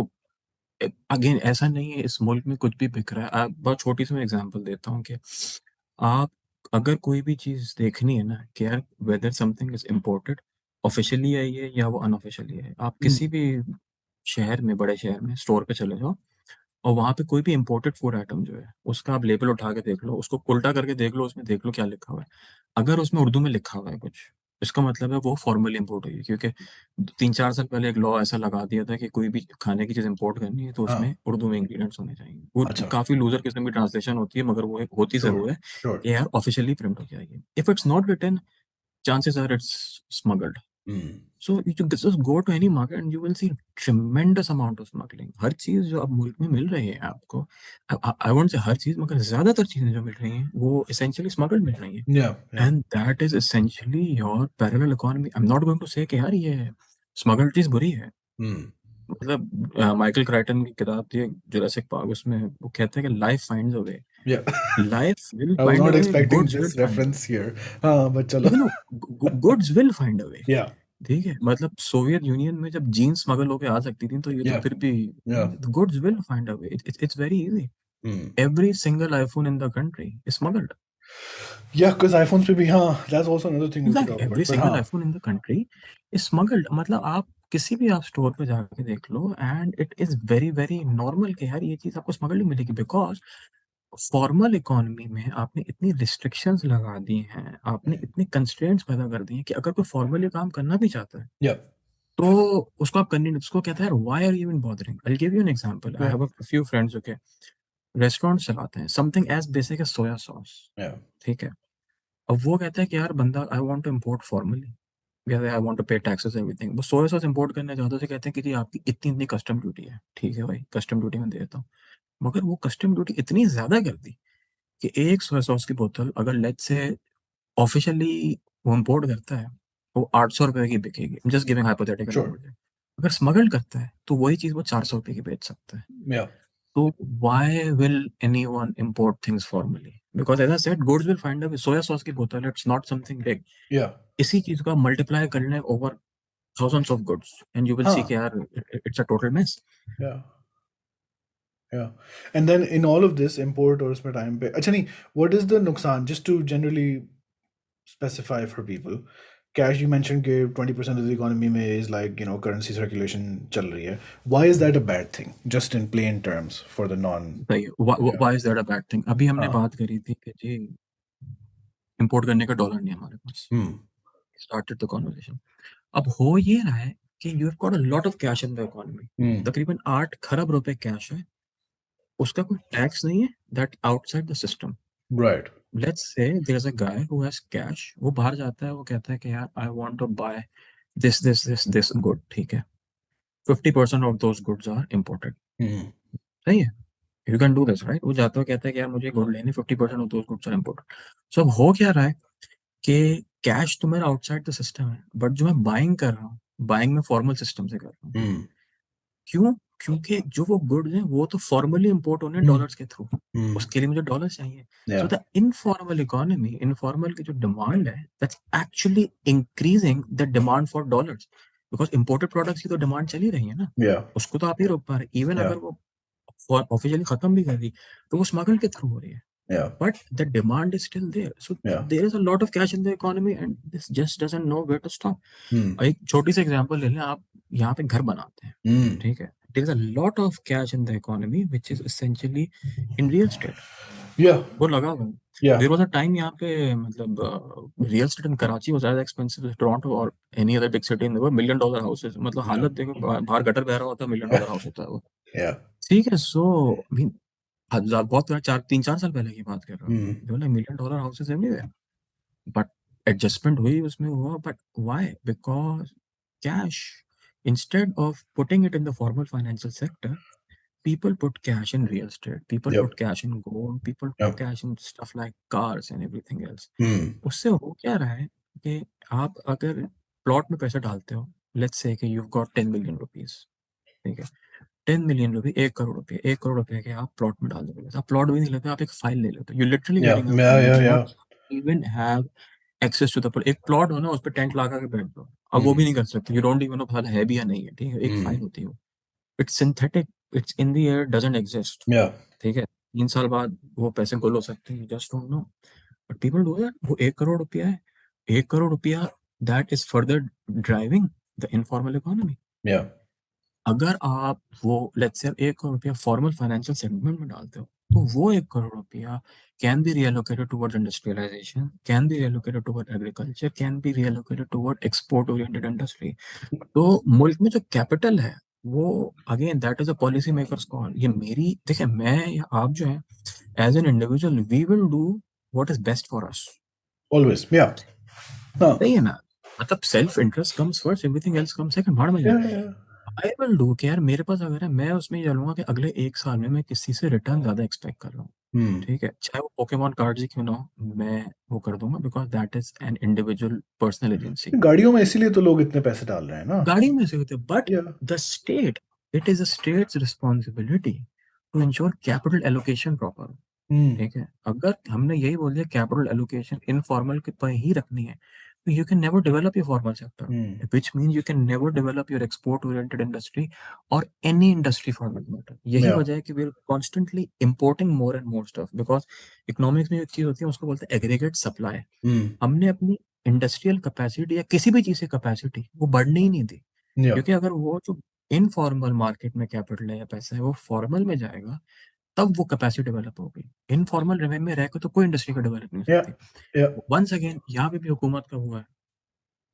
again ऐसा नहीं है इस मुल्क में कुछ भी बिक रहा है. आप बहुत छोटी सी मैं एग्जांपल देता हूँ कि आप अगर कोई भी चीज देखनी है ना कि यार whether something is imported, officially है ये या वो अनऑफिशियली है, आप किसी भी शहर में, बड़े शहर में स्टोर पे चले जाओ और वहां पे कोई भी इम्पोर्टेड फूड आइटम जो है उसका आप लेबल उठा के देख लो, उसको उल्टा करके देख लो, उसमें देख लो क्या लिखा हुआ है. अगर उसमें उर्दू में लिखा हुआ है कुछ, इसका मतलब है वो फॉर्मल इम्पोर्ट हुई है. क्योंकि 3-4 साल पहले एक लॉ ऐसा लगा दिया था कि कोई भी खाने की चीज इम्पोर्ट करनी है तो उसमें उर्दू में इंग्रेडिएंट्स होने चाहिए. वो अच्छा. काफी लूजर किस्म की ट्रांसलेशन होती है, मगर वो एक होती जरूर है Sure. कि यार ऑफिशियली प्रिंट हो जाएगी. If it's not written, chances are it's smuggled. So you just go to any market and you will see tremendous amount of smuggling. हर चीज जो अब मुल्क में मिल रही है आपको, I won't say हर चीज, मगर ज्यादातर चीजें जो मिल रही हैं वो essentially smuggled मिल रही हैं. Yeah. And that is essentially your parallel economy. I'm not going to say कि यार ये smuggled चीज बुरी है. मतलब माइकल क्राइटन की किताब थी जुरासिक पार्क, उसमें वो कहते हैं कि life finds a way. Yeah. Life will I was find a not way, expecting goods will this find a way. reference here. But चलो. You know, goods will find a way. Yeah. ठीक है, मतलब Soviet union में जब jeans smuggle होके आ सकती थी तो ये तो Yeah. फिर भी Yeah. Goods will find a way. It's very easy. Every single iPhone in the country is smuggled. Yeah, because iPhones पे भी, हाँ, that's also another thing we could talk every about. But single हाँ. IPhone in the country is smuggled. मतलब आप किसी भी आप store पे जाके देख लो and it is very very normal कि यार ये चीज आपको स्मगल्ड मिलेगी. बिकॉज फॉर्मल इकोनॉमी में आपने इतनी रिस्ट्रिक्शंस लगा दी हैं, आपने इतने कंस्ट्रेंट्स पैदा कर दिए हैं कि अगर कोई फॉर्मली काम करना भी चाहता है Yeah. तो उसको आप करने, उसको कहता है यार why are you even bothering. I will give you an example. I Yeah. Have a few friends जो के रेस्टोरेंट चलाते हैं, something as basic as soya sauce. Yeah. ठीक है, अब वो कहता है कि यार बंदा I want to import formally, कहता है I want to pay taxes everything. वो सोया सॉस इंपोर्ट करना चाहते हैं, कहते हैं कि जी आपकी इतनी इतनी कस्टम ड्यूटी है. ठीक है भाई, कस्टम ड्यूटी मैं दे देता हूँ. मगर वो कस्टम ड्यूटी इतनी ज्यादा कर दी कि एक सोया सॉस की बोतल अगर लेट्स से ऑफिशियली वो इम्पोर्ट करता है वो 800 रुपए की बिकेगी. Just giving hypothetical Sure. Number. अगर स्मगल करता है तो वही चीज वो 400 रुपए की बेच सकता है. Yeah. तो why will anyone import things formally? Because as I said goods will find a way. Soya sauce की बोतल, it's not something big. Yeah. इसी चीज को मल्टीप्लाई कर लें over thousands of goods and you will see हाँ. कि यार it's a total mess. Yeah. Yeah. And then in all of this import और उसमें time पे, अच्छा नहीं, what is the नुकसान, just to generally specify for people? Cash, you mentioned कि 20% of the economy में is like, currency circulation चल रही है. Why is that a bad thing? Just in plain terms for the non. सही है. Why is that a bad thing? अभी हमने हाँ. बात करी थी कि जी इंपोर्ट करने का डॉलर नहीं है हमारे पास. Started the conversation. अब हो ये रहा है कि you have got a lot of cash in the economy. तकरीबन 8 खरब रुपए कैश है, उसका कोई टैक्स नहीं है, that outside the system. Right. Let's say there is a guy who has cash, वो बाहर जाता है, वो कहता है कि यार I want to buy this good. ठीक है, 50% of those goods are imported. सही है, you can do this right. वो जाता है, कहता है कि यार मुझे गुड लेने, 50% of those goods are imported. So अब हो क्या रहा है कि कैश तो मेरा आउटसाइड द सिस्टम है, बट जो मैं बाइंग कर रहा हूँ, बाइंग में फॉर्मल सिस्टम से कर रहा हूँ. क्यों? क्योंकि जो वो गुड्स हैं वो तो फॉर्मली इम्पोर्ट होने Hmm. डॉलर्स के थ्रू, Hmm. उसके लिए मुझे डॉलर्स चाहिए. सो Yeah. The informal economy, informal की जो डिमांड है, that's actually increasing the demand for dollars, because imported products की तो डिमांड चली रही है ना, Yeah. उसको तो आप ही रोक पा रहे. Even Yeah. अगर वो ऑफिशियली खत्म भी कर दी तो वो स्मगल के थ्रू हो रही है, Yeah. but the demand is still there. So Yeah. there is a lot of cash in the economy and this just doesn't know where to stop. Hmm. एक छोटी सी एग्जांपल ले लें, आप यहाँ पे घर बनाते हैं, Hmm. ठीक है, there is a lot of cash in the economy which is essentially in real estate. Yeah. वो लगा हुआ है. Yeah. There was a time यहाँ पे मतलब real estate in Karachi was as expensive as Toronto or any other big city in the world. $1 million houses, मतलब Yeah. हालत देखो, बाहर गटर बह रहा होता है, $1 million हाउस होता है वो. Yeah. ठीक है. सो हजार बहुत चार 3-4 साल पहले की बात कर रहा हूँ. Hmm. जो $1 million houses everywhere, but adjustment हुई उसमें हुआ, but why? Because cash, instead of putting it in the formal financial sector, people put cash in real estate, people Yep. put cash in gold, people put Yep. cash in stuff like cars and everything else. Hmm. उससे हो क्या रहा है कि आप अगर plot में पैसे डालते हो, लेट्स से कि यू गॉट 10 million rupees, ठीक है, 10 million रुपए, 1 करोड़ रुपए, 1 करोड़ रुपए के आप प्लॉट में डाल दोगे. आप प्लॉट भी नहीं लेते, आप एक फाइल ले लेते हो. You literally Yeah. Getting a Yeah. File, you Yeah. Do Yeah. Not even have access to the plot. एक प्लॉट हो ना, उस पर टेंट लगा के बैठ दो, अब वो Hmm. भी नहीं कर सकते. यू डोंट इवन नो पता है भी या नहीं है, ठीक है, एक फाइल Hmm. होती है. It's synthetic, it's in the air, doesn't exist. Yeah. ठीक है, 3 साल बाद वो पैसे गुल हो सकते हैं, just don't no. But people do that. वो 1 करोड़ रुपया है, 1 करोड़ रुपया, that is further driving the informal economy. Yeah. अगर आप वो लेट्स से 1 करोड़ रुपया फॉर्मल फाइनेंशियल सेगमेंट में डालते हो, तो वो 1 करोड़ रुपया can be reallocated towards industrialization, can be reallocated toward agriculture, can be reallocated toward export oriented industry. तो मुल्क में जो कैपिटल है वो, again that is a policy makers call. ये मेरी देखिए, मैं या आप जो है, as an individual we will do what is best for us. Always. Yeah. No. सही है ना, मतलब self interest comes first, everything else comes second, भाड़ में जाए. Yeah. Yeah. I will do कि यार मेरे पास अगर है, मैं उसमें ये चलूंगा कि अगले 1 साल में मैं किसी से रिटर्न ज्यादा एक्सपेक्ट कर रहा हूँ, Hmm. ठीक है, चाहे वो पोकेमॉन कार्ड ही क्यों ना हो, मैं वो कर दूंगा, because that is an individual personal agency. गाड़ियों में इसीलिए तो लोग इतने पैसे डाल रहे हैं ना. गाड़ी में से होते, but Yeah. The state, it is a states responsibility to ensure capital allocation proper. Hmm. ठीक है, अगर हमने यही बोल दिया कैपिटल एलोकेशन इनफॉर्मल के पर ही रखनी है, तो you can never develop your formal sector, Hmm. which means you can never develop your export oriented industry or any industry for that matter. यही Yeah. वजह है कि we're constantly importing more and more stuff, because economics में एक चीज होती है, उसको बोलते हैं एग्रीगेट सप्लाई. Hmm. हमने अपनी इंडस्ट्रियल कैपेसिटी या किसी भी चीज की कैपेसिटी वो बढ़ने ही नहीं दी, Yeah. क्योंकि अगर वो जो इनफॉर्मल मार्केट में कैपिटल है या पैसा है वो फॉर्मल में जाएगा, तब वो कैपेसिटी डेवलप होगी. इनफॉर्मल रेवेन्यू में रहकर तो कोई इंडस्ट्री का डेवलप नहीं हो Yeah. सकती. Yeah. वंस अगेन यहाँ पे भी हुकूमत का हुआ है.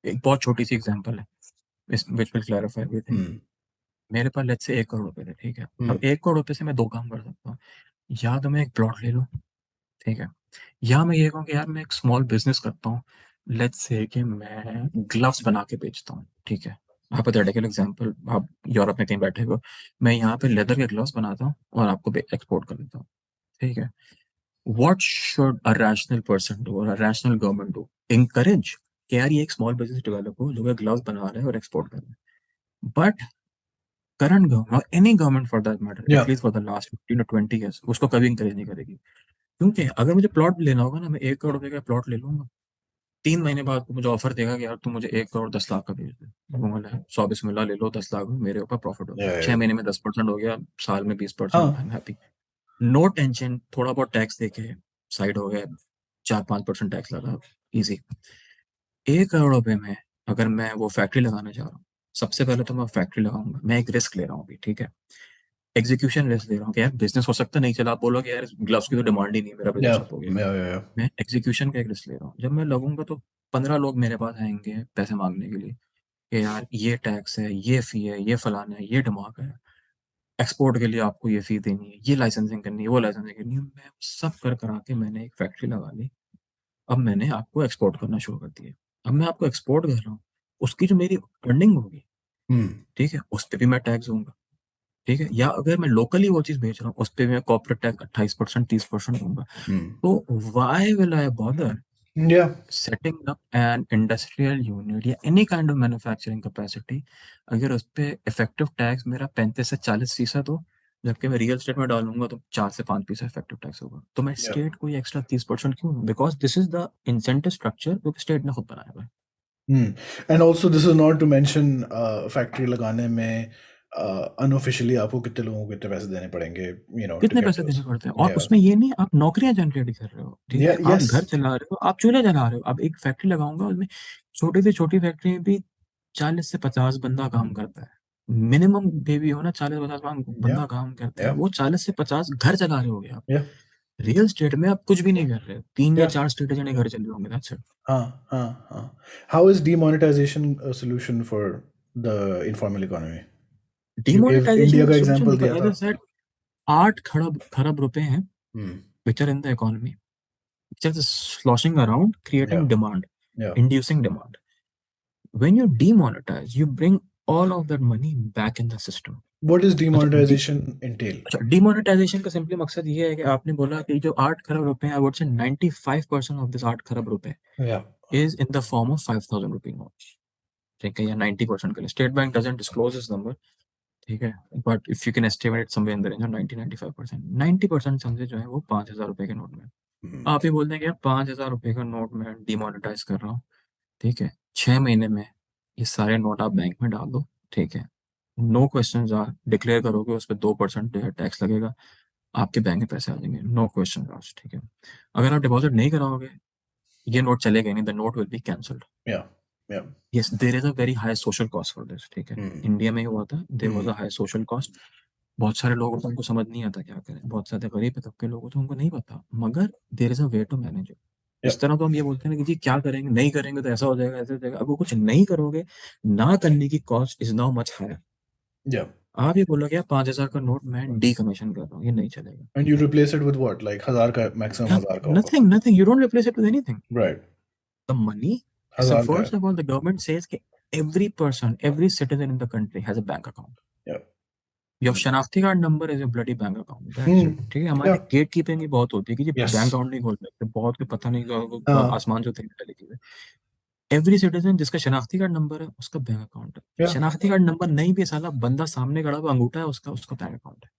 एक बहुत छोटी सी एग्जांपल है, इस which will clarify everything. Hmm. मेरे पास लेट्स से 1 करोड़ रुपए थे, ठीक है, Hmm. अब 1 करोड़ रुपए से मैं 2 काम कर सकता हूँ. या तो मैं एक प्लॉट ले लूँ, ठीक है, या मैं ये कहूँ कि यार मैं एक स्मॉल बिजनेस करता हूँ, लेट्स से कि मैं ग्लव्स बना के बेचता हूँ, ठीक है. हाइपोथेटिकल एग्जांपल, आप यूरोप में कहीं बैठे हो, मैं यहाँ पे लेदर के ग्लव्स बनाता हूँ और आपको एक्सपोर्ट कर देता हूँ, ठीक है. What should a rational person do or a rational government do? Encourage कि यार ये एक स्मॉल बिजनेस डेवलप हो जो कि ग्लव्स बना रहे हैं और एक्सपोर्ट कर रहे हैं. बट करंट गवर्नमेंट और any government for that matter, Yeah. At least for the last 15 or 20 years, उसको कभी इंकरेज नहीं करेगी. क्योंकि अगर मुझे प्लॉट लेना होगा ना, मैं 1 करोड़ रुपए का प्लॉट ले लूंगा, 3 महीने बाद मुझे ऑफर देगा कि यार तू मुझे 1 करोड़ 10 लाख का बेच दे. मैं बोला, 100 बिस्मिल्लाह, ले लो, 10 लाख मेरे ऊपर प्रॉफिट हो गया, Yeah. 6 महीने में 10% हो गया, साल में 20%, हाँ. I am happy. No tension, थोड़ा बहुत टैक्स देके साइड हो गया, 4-5% टैक्स लगा, इजी. 1 करोड़ रुपए में अगर मैं वो फैक्ट्री लगाना चाह रहा हूँ, सबसे पहले तो मैं फैक्ट्री लगाऊंगा, मैं एक रिस्क ले रहा हूँ अभी, ठीक है, एग्जीक्यूशन रिस्क ले रहा हूँ कि यार बिजनेस हो सकता है नहीं चला, आप बोलोगे यार ग्लव्स की तो डिमांड ही नहीं है, मेरा बिजनेस Yeah. ठप हो गया. Yeah. Yeah. मैं एग्जीक्यूशन का एक रिस्क ले रहा हूँ. जब मैं लगूंगा तो 15 लोग मेरे पास आएंगे पैसे मांगने के लिए कि यार ये टैक्स है, ये फी है, ये फलाना है, ये दिमाग है, एक्सपोर्ट के लिए आपको ये फी देनी है, ये लाइसेंसिंग करनी है, वो लाइसेंसिंग करनी है. मैं सब कर करा के मैंने एक फैक्ट्री लगा ली. अब मैंने आपको एक्सपोर्ट करना शुरू कर दिया. अब मैं आपको एक्सपोर्ट कर रहा हूँ, उसकी जो मेरी अर्निंग होगी, Hmm. ठीक है, उस पे भी मैं टैक्स दूंगा, ठीक है. या अगर मैं लोकली वो चीज बेच रहा हूँ, उस पे भी मैं कॉर्पोरेट टैक्स 28%, 30% दूंगा. Hmm. तो why will I bother Yeah. Setting up an industrial unit या any kind of manufacturing capacity, अगर उस पे इफेक्टिव टैक्स मेरा 35 से 40% हो, जबकि मैं रियल एस्टेट में डालूंगा तो 4 से 5% इफेक्टिव टैक्स होगा, तो मैं Yeah. स्टेट को ये एक्स्ट्रा 30% क्यों दूं? Because this is the incentive structure जो स्टेट ने खुद बनाया हुआ है। And also this is not to mention factory लगाने में अनऑफिशियली आपको कितने लोगों को कितने पैसे देने पड़ेंगे, टू कितने गेट पैसे दोस. देने पड़ते हैं, और या. उसमें ये नहीं आप नौकरियां जनरेट कर रहे हो, ठीक या. है, आप यस. घर चला रहे हो, आप चूल्हे जला रहे हो। अब एक फैक्ट्री लगाऊंगा, उसमें छोटी से छोटी फैक्ट्री में भी 40 से 50 बंदा काम करता है, मिनिमम बेबी हो ना, 40 50 या. बंदा काम करता है, या. वो 40 से 50 घर चला रहे होगे आप। या. रियल स्टेट में आप कुछ भी नहीं कर रहे हो, 3 या 4 या. स्टेट जने घर चल रहे होंगे, that's it। हाँ, हाँ, हाँ. How is demonetization a solution for the informal economy? You gave demonetisation India is का सोल्यूशन एग्जांपल बिकॉज दिया एज था. आई सेड 8 खरब रुपए हैं हम्म. which are in the economy, which are just sloshing around creating Yeah. demand, Yeah. inducing demand। when you demonetize, you bring all of that money back in the system। What does अच्छा demonetization entail? Demonetisation का simply मकसद ये है कि आपने बोला कि जो 8 खरब रुपए हैं, I would say 95% of this 8 खरब रुपए Yeah. Is in the form of 5,000 rupee notes, ठीक है, या 90% के लिए। State bank doesn't disclose this number, ठीक है, but if you can estimate somewhere in the range of 90-95%, 90% समझे जो है वो 5,000 रुपए के नोट में। Hmm. आप ही बोलते हैं कि 5,000 रुपए का नोट मैं डिमोनेटाइज कर रहा हूँ, ठीक है, 6 महीने में ये सारे नोट आप बैंक में डाल दो, ठीक है, नो क्वेश्चन आर, डिक्लेयर करोगे, उस पर 2% टैक्स लगेगा, आपके बैंक में पैसे आ जाएंगे, नो क्वेश्चन आस्क्ड, ठीक है। अगर आप डिपॉजिट नहीं कराओगे, ये नोट चलेगा नहीं, the note will be cancelled. Yeah. Yeah. Yes, there is a very high social cost for this, ठीक है, Hmm. इंडिया में ही हुआ था, there was Hmm. A high social cost. बहुत सारे लोग होते हैं, उनको समझ नहीं आता क्या करें, बहुत सारे गरीब तबके लोग होते हैं, उनको नहीं पता, मगर there is a way to manage it. Yeah. इस तरह तो हम ये बोलते हैं ना कि जी क्या करेंगे, नहीं करेंगे तो ऐसा हो जाएगा, ऐसा हो जाएगा। अगर कुछ नहीं करोगे, ना करने की cost is now much higher. Yeah. आप ये बोलोगे यार 5,000 का नोट मैं डी कमीशन कर रहा हूँ, ये नहीं चलेगा। And you replace it with what? Like हजार का maximum हजार का होगा. Nothing nothing, you don't replace it with anything. Right. The money, so हजार का है. first of all, the government says that every person, every citizen in the country has a bank account। Yeah. Your शनाख्ती card number is a bloody bank account, that's Hmm. It, ठीक है। हमारे Yeah. Gate keeping भी बहुत होती है कि जी bank Yes. Account नहीं खोल सकते, बहुत को पता नहीं, हाँ. आसमान जो थे लिखी हुई। एवरी सिटीजन जिसका शनाख्ती कार्ड नंबर है उसका बैंक अकाउंट है। Yeah. शनाख्ती कार्ड नंबर नहीं भी, साला बंदा सामने खड़ा हुआ अंगूठा है उसका, उसका बैंक अकाउंट है,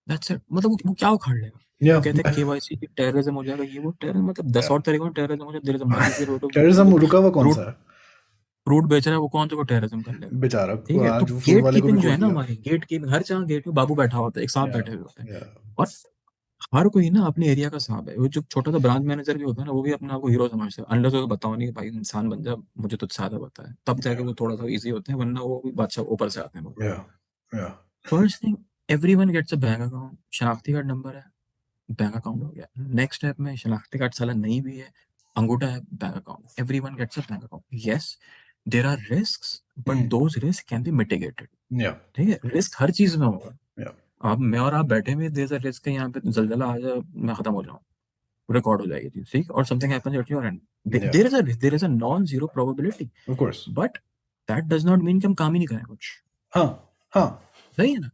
दैट्स इट। मतलब वो क्या उखाड़ लेगा? वो Yeah. कहते हैं केवाईसी की टेररिज्म हो जाएगा, ये वो टेररिज्म, मतलब 10 Yeah. और तरीकों से टेररिज्म हो जाए। देयर इज अ मनी, फिर वो तो टेररिज्म रुका हुआ कौन फ्रूट सा है? फ्रूट बेच रहा है, वो कौन सा को टेररिज्म कर लेगा? बेचारा ठीक है, तो आज वो फ्रूट गेट वाले को भी कीपिंग जो है गोद ना लिया. हमारी, गेट कीपिंग, हर जगह गेट में बाबू बैठा होता है, एक सांप Yeah. बैठे हुए होते हैं, Yeah. और हर कोई ना अपने एरिया का सांप है। वो जो छोटा सा ब्रांच मैनेजर भी होता है ना, वो भी अपने आप को हीरो समझता है, अनलेस उसको बताओ नहीं कि भाई इंसान बन जा, मुझे तो ज्यादा पता है, तब जाके Yeah. वो थोड़ा सा इजी होते हैं, वरना वो भी बादशाह ऊपर से आते हैं वो। Yeah. Yeah. First thing, everyone gets a bank account, शनाख्ती कार्ड नंबर है, बैंक अकाउंट हो गया। नेक्स्ट स्टेप में शनाख्ती कार्ड साला नहीं भी है, अंगूठा है, bank account, everyone gets a bank account. Yes, there are risks, but Hmm. Those risk can be mitigated, Yeah. ठीक है, रिस्क हर चीज में होगा। Yeah. आप, मैं और आप बैठे में, देयर इज अ रिस्क, यहाँ पे जलजला आ जाए, मैं खत्म हो जाऊं, रिकॉर्ड हो जाएगी चीज, ठीक, और something happens at your end, Yeah. There is a non zero probability, Of course. But that does not mean कि हम काम ही नहीं करें कुछ, हाँ. हाँ. सही है ना?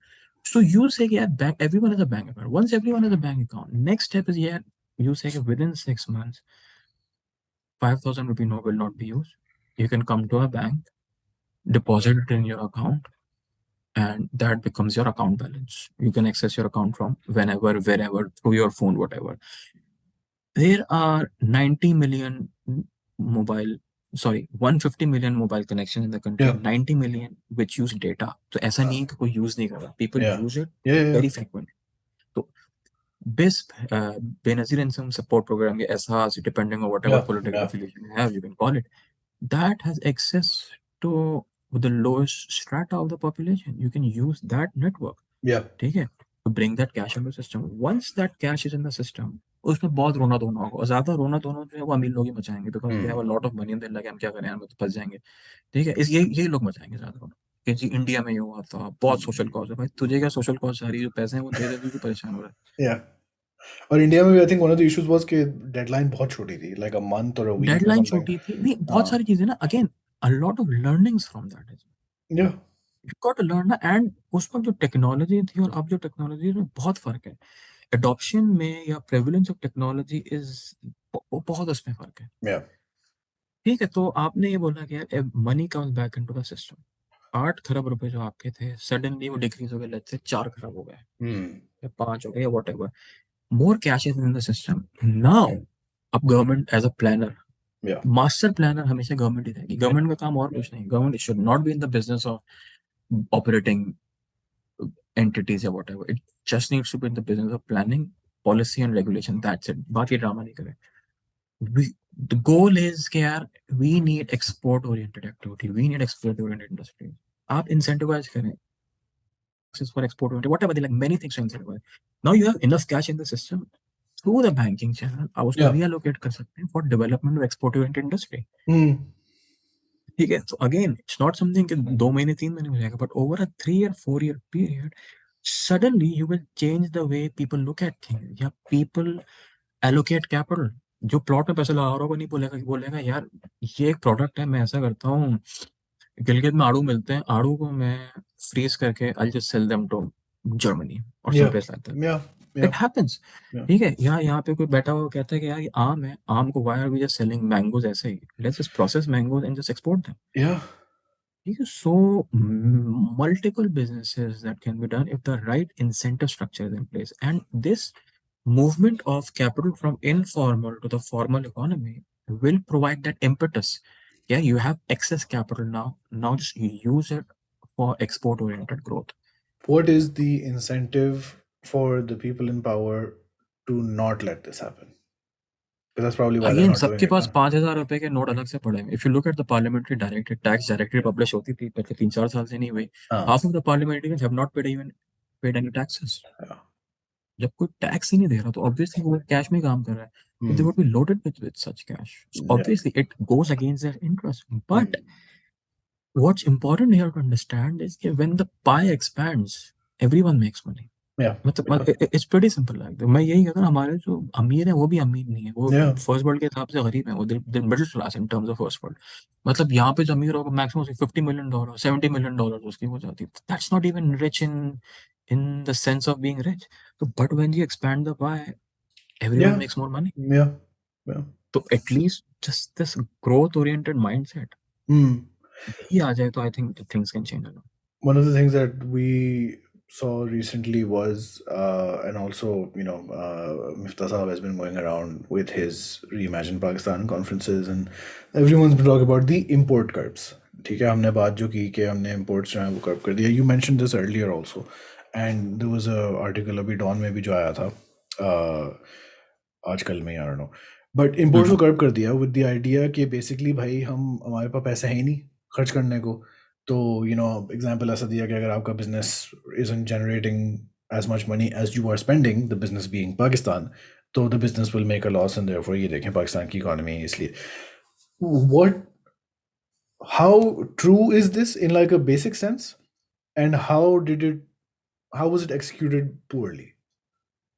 सो यू से कि यार bank, everyone is a bank account, once everyone is a bank account, next step is यार, you say that within 6 months 5,000 rupee note will not be used, you can come to a bank, deposit it in your account, and that becomes your account balance. You can access your account from whenever, wherever, through your phone, whatever. There are 90 million mobile, sorry, 150 million mobile connections in the country, Yeah. 90 million which use data। तो ऐसा नहीं है कि कोई use नहीं कर रहा, people Yeah. use it Yeah. Yeah. very frequently। तो BISP, benazir income support program, के SRs, depending on whatever Yeah. political Yeah. affiliation you have, you can call it, that has access to the lowest strata of the population, you can use that network, Yeah. ठीक है, to bring that cash into the system। once that cash is in the system, उसमें बहुत रोना धोना होगा, और ज्यादा रोना धोना जो है वो अमीर लोग ही मचाएंगे, because they have a Hmm. Lot of money, and लगे हम क्या करें, हम तो फंस जाएंगे, ठीक है, इस यही लोग मचाएंगे ज्यादा रोना कि जी इंडिया में ये हुआ था, बहुत सोशल कॉज है। भाई तुझे क्या सोशल कॉज, सारी जो पैसे हैं वो दे दे, तू क्यों परेशान हो रहा Yeah. और इंडिया में भी I think one of the issues was कि डेडलाइन बहुत छोटी थी, लाइक अ मंथ और अ है? वीक और डेडलाइन समथिंग. छोटी थी, नहीं बहुत हाँ. सारी चीजें ना, again a lot of learnings from that, या. यू गॉट टू लर्न ना, एंड उस वक्त जो टेक्नोलॉजी थी और अब जो टेक्नोलॉजी है, बहुत फर्क है, एडॉप्शन में या प्रेवलेंस ऑफ टेक्नोलॉजी इज, बहुत उसमें फर्क है। या. ठीक है, तो आपने ये बोला कि यार money comes back into the system. 8 खरब रुपए जो आपके थे सडनली वो डिक्रीज हो गए, लेट्स से 4 खरब हो गए Hmm. या 5 हो गए या whatever, more cash is in the system now. अब government as a planner, Yeah. Master planner हमेशा गवर्नमेंट ही रहेगी। गवर्नमेंट का काम और कुछ नहीं, government should not be in the business of operating entities या whatever. It just needs to be in the business of planning, policy and regulation. That's it. बाकी ड्रामा नहीं करे। We, the goal is कि यार we need export oriented activity. We need export oriented industry. आप incentivize करें for export oriented, whatever, like many things to incentivize. Now you have enough cash in the system through the banking channel, आप उसको Yeah. reallocate कर सकते हैं for development of export oriented industry. Hmm. ठीक है, so again it's not something कि 2 महीने 3 महीने हो जाएगा, but over a 3 or 4 year period suddenly you will change the way people look at things या people allocate capital। जो plot में पैसा लगा रहा होगा नहीं बोलेगा, कि बोलेगा यार ये एक प्रोडक्ट है, मैं ऐसा करता हूँ, गिलगित में आड़ू मिलते हैं, आड़ू को मैं फ्रीज करके I just sell them to Germany और some Yeah. Place like that. Yeah. It Yeah. Happens. Yeah. ठीक है, यहाँ पे कोई बैठा हुआ कहता है कि यार ये आम है, आम को why are we just selling mangoes ऐसे ही, let's just process mangoes and just export them. Yeah. ठीक है, so multiple businesses that can be done if the right incentive structure is in place, and this movement of capital from informal to the formal economy will provide that impetus. Yeah, you have excess capital now, now just use it for export oriented growth. What is the incentive for the people in power to not let this happen? Because that's probably why they're again not doing सबके it पास now. 5,000 रुपए के note अलग से पड़े हैं। If you look at the parliamentary directory tax directory publish होती थी पिछले 3-4 साल से नहीं हुई। हाँ. Half of the parliamentarians have not paid even paid any taxes. Yeah. जब कोई टैक्स ही नहीं दे रहा तो ऑब्वियसली वो कैश में काम कर रहा है, तो दे Hmm. Would be loaded with such cash, so Yeah. Obviously it goes against their interest. But Hmm. what's important here to understand is that when the pie expands, everyone makes money. Yeah. मतलब it's pretty simple like, मैं यही कहता हूँ, हमारे जो अमीर है वो भी अमीर नहीं है, वो Yeah. फर्स्ट वर्ल्ड के हिसाब से गरीब है, वो middle class in terms of first world. मतलब यहाँ पे जो अमीर होगा मैक्सिमम $50 million $70 million उसकी हो जाती है, that's not even rich in the sense of being rich. तो but when you expand the pie everyone Yeah. Makes more money. Yeah. Yeah. तो at least just this growth oriented mindset Hmm. यही आ जाए तो I think things can change a lot. One of the things that we saw recently was, and also, Miftah Sahab has been going around with his Reimagine Pakistan conferences, and everyone's been talking about the import curbs. ठीक है, हमने बात जो की कि हमने imports जो हैं वो curb कर दिया. You mentioned this earlier also, and there was a article अभी Dawn में भी जो आया था, आजकल में, I don't know, but imports को curb कर दिया with the idea कि basically भाई हमारे पास पैसा है ही नहीं खर्च करने को. तो एग्जाम्पल ऐसा दिया कि अगर आपका business isn't generating as much money as you are spending, the business being Pakistan, तो the business will make a loss, and therefore ये देखें पाकिस्तान की इकोनॉमी इसलिए. What, how true is this in like a basic sense, and how was it executed poorly,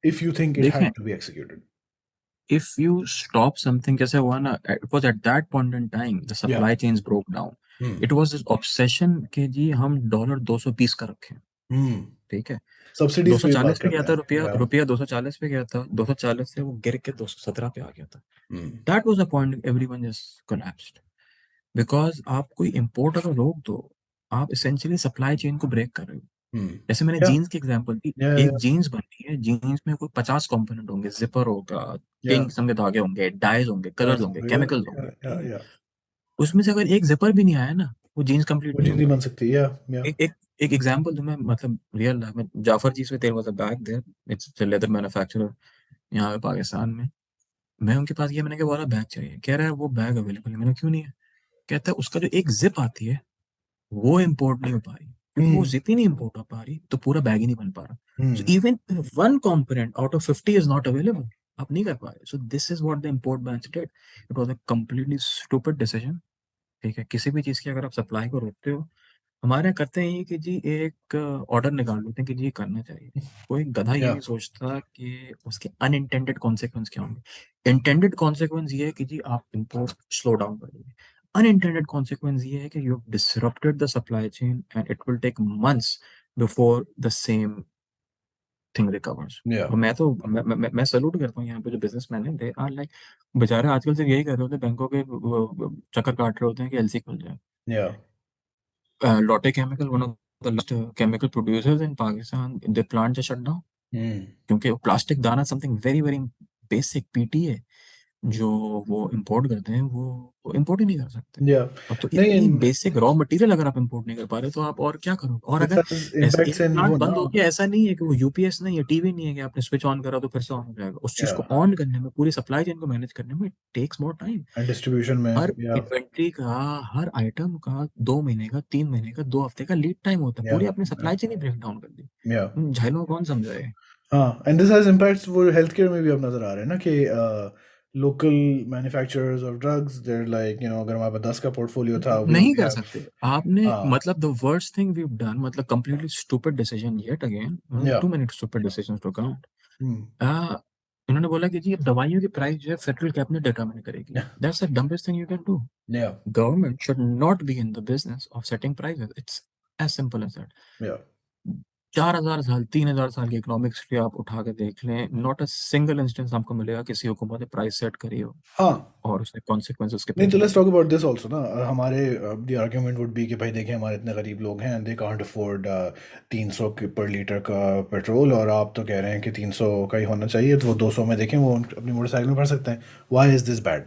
if you think it देखें, had to be executed? if you stop something, जैसे हुआ ना, it was at that point in time the Yeah. supply chains broke down. Hmm. It was this obsession कि जी हम dollar 220 का रखें। Hmm. ठीक है, Subsidies पे भी 240 बात पे गया करते था हैं. रुपया, Yeah. रुपया 240 पे गया था, 240 से वो गिर के 217 पे आ गया था। Hmm. That was the point, everyone just collapsed. Because आप कोई इंपोर्ट अगर रोक दो, आप एसेंशियली सप्लाई चेन को ब्रेक कर रहे हो। Hmm. जैसे मैंने Yeah. जीन्स की एग्जांपल दी, Yeah. एक Yeah. जीन्स बनती है, जीन्स में कोई 50 कंपोनेंट होंगे, जिपर होगा, Yeah. तीन किस्म के धागे होंगे, डाइज होंगे, कलर्स That's, होंगे, yeah. Chemicals Yeah. होंगे। Yeah. ठीक है, Yeah. उसमें से अगर एक जिपर भी नहीं आया ना, वो जीन्स कंप्लीट वो नहीं चीज़ नहीं होगा। बन सकती. Yeah. Yeah. एक एक एक एग्जांपल दूं मैं, मतलब रियल लाइफ में, जाफर जी से there was a bag there, it's a leather manufacturer यहाँ पे पाकिस्तान में। मैं उनके पास गया, मैंने कहा वाला बैग चाहिए, कह रहा है वो बैग अवेलेबल है। मैंने क्यों नहीं है? कहता है उसका जो एक जिप आती है वो इम्पोर्ट नहीं हो पा रही, क्योंकि वो Hmm. जिप ही नहीं इम्पोर्ट हो पा रही तो पूरा बैग ही नहीं बन पा रहा। सो Hmm. Even one component out of 50 is not available, आप नहीं कर पा रहे। So this is what the import bank did, it was a completely stupid decision. ठीक है, किसी भी चीज की अगर आप सप्लाई को रोकते हो, हमारे यहाँ करते हैं ये कि जी एक ऑर्डर निकाल लेते हैं कि जी ये करना चाहिए। कोई गधा ये Yeah. नहीं सोचता कि उसके अनइंटेंडेड कॉन्सिक्वेंस क्या होंगे। इंटेंडेड कॉन्सिक्वेंस ये है कि जी आप इम्पोर्ट स्लो डाउन करोगे, अनइंटेंडेड कॉन्सिक्वेंस ये है कि you have disrupted the supply chain and it will take months before the same thing recovers. Yeah. और मैं सल्यूट करता हूँ यहाँ पे जो बिजनेसमैन है, दे आर लाइक, बेचारे आजकल सिर्फ यही कर रहे होते हैं, बैंकों के चक्कर काट रहे होते हैं कि एलसी खुल जाए। Yeah. Lotte Chemical, one of the largest chemical producers in Pakistan, the plant just shut down Hmm. क्योंकि प्लास्टिक दाना something very very basic PTA जो वो इंपोर्ट करते हैं, वो इंपोर्ट ही नहीं कर सकते। Yeah. अब तो नहीं, इतनी and बेसिक रॉ मटेरियल अगर आप इंपोर्ट नहीं कर पा रहे तो आप और क्या करोगे? और this अगर has ऐसे impacts एक in प्लांट वो बंद ना. हो गया, ऐसा नहीं है कि वो यूपीएस नहीं है, टीवी नहीं है कि आपने स्विच ऑन करा तो फिर से ऑन हो जाएगा। उस चीज को Yeah. ऑन करने में, पूरी सप्लाई चेन को मैनेज करने में takes more time. And distribution में. हर Yeah. इन्वेंट्री का, हर आइटम का 2 महीने का, 3 महीने का, 2 हफ्ते का लीड टाइम होता है। Yeah. पूरी अपनी Yeah. सप्लाई चेन ही ब्रेक डाउन कर दी। Yeah. झाइलों को कौन समझाए? हाँ, एंड दिस हैज इम्पैक्ट्स वो हेल्थ केयर में भी अब नजर आ रहे हैं ना कि local manufacturers of drugs there like अगर हमारे पास 10 का पोर्टफोलियो था, वी नहीं ओनली कर हैव. सकते आपने, हाँ. मतलब the worst thing we have done, मतलब completely stupid decision yet again, yeah. Too many stupid decisions to count. Hmm. इन्होंने बोला कि जी अब दवाइयों की प्राइस जो है फेडरल कैबिनेट डिटरमाइन करेगी। That's the dumbest thing you can do. Yeah. Government should not be in the business of setting prices, it's as simple as that. Yeah. 4,000 साल, 3,000 साल की इकोनॉमिक्स हिस्ट्री आप उठा के देख लें, नॉट अ सिंगल इंस्टेंस आपको मिलेगा किसी हुकूमत ने प्राइस सेट करी हो हाँ. और उसने कॉन्सिक्वेंसेस के नहीं, पे तो किए लेट्स हो। टॉक अबाउट दिस आल्सो ना. हमारे द आर्गुमेंट वुड बी कि भाई देखिए हमारे इतने गरीब लोग हैं, दे कांट अफोर्ड 300 पर लीटर का पेट्रोल, और आप तो कह रहे हैं कि 300 का ही होना चाहिए, तो वो 200 में देखें, वो अपनी मोटरसाइकिल में भर सकते हैं. Why is this bad?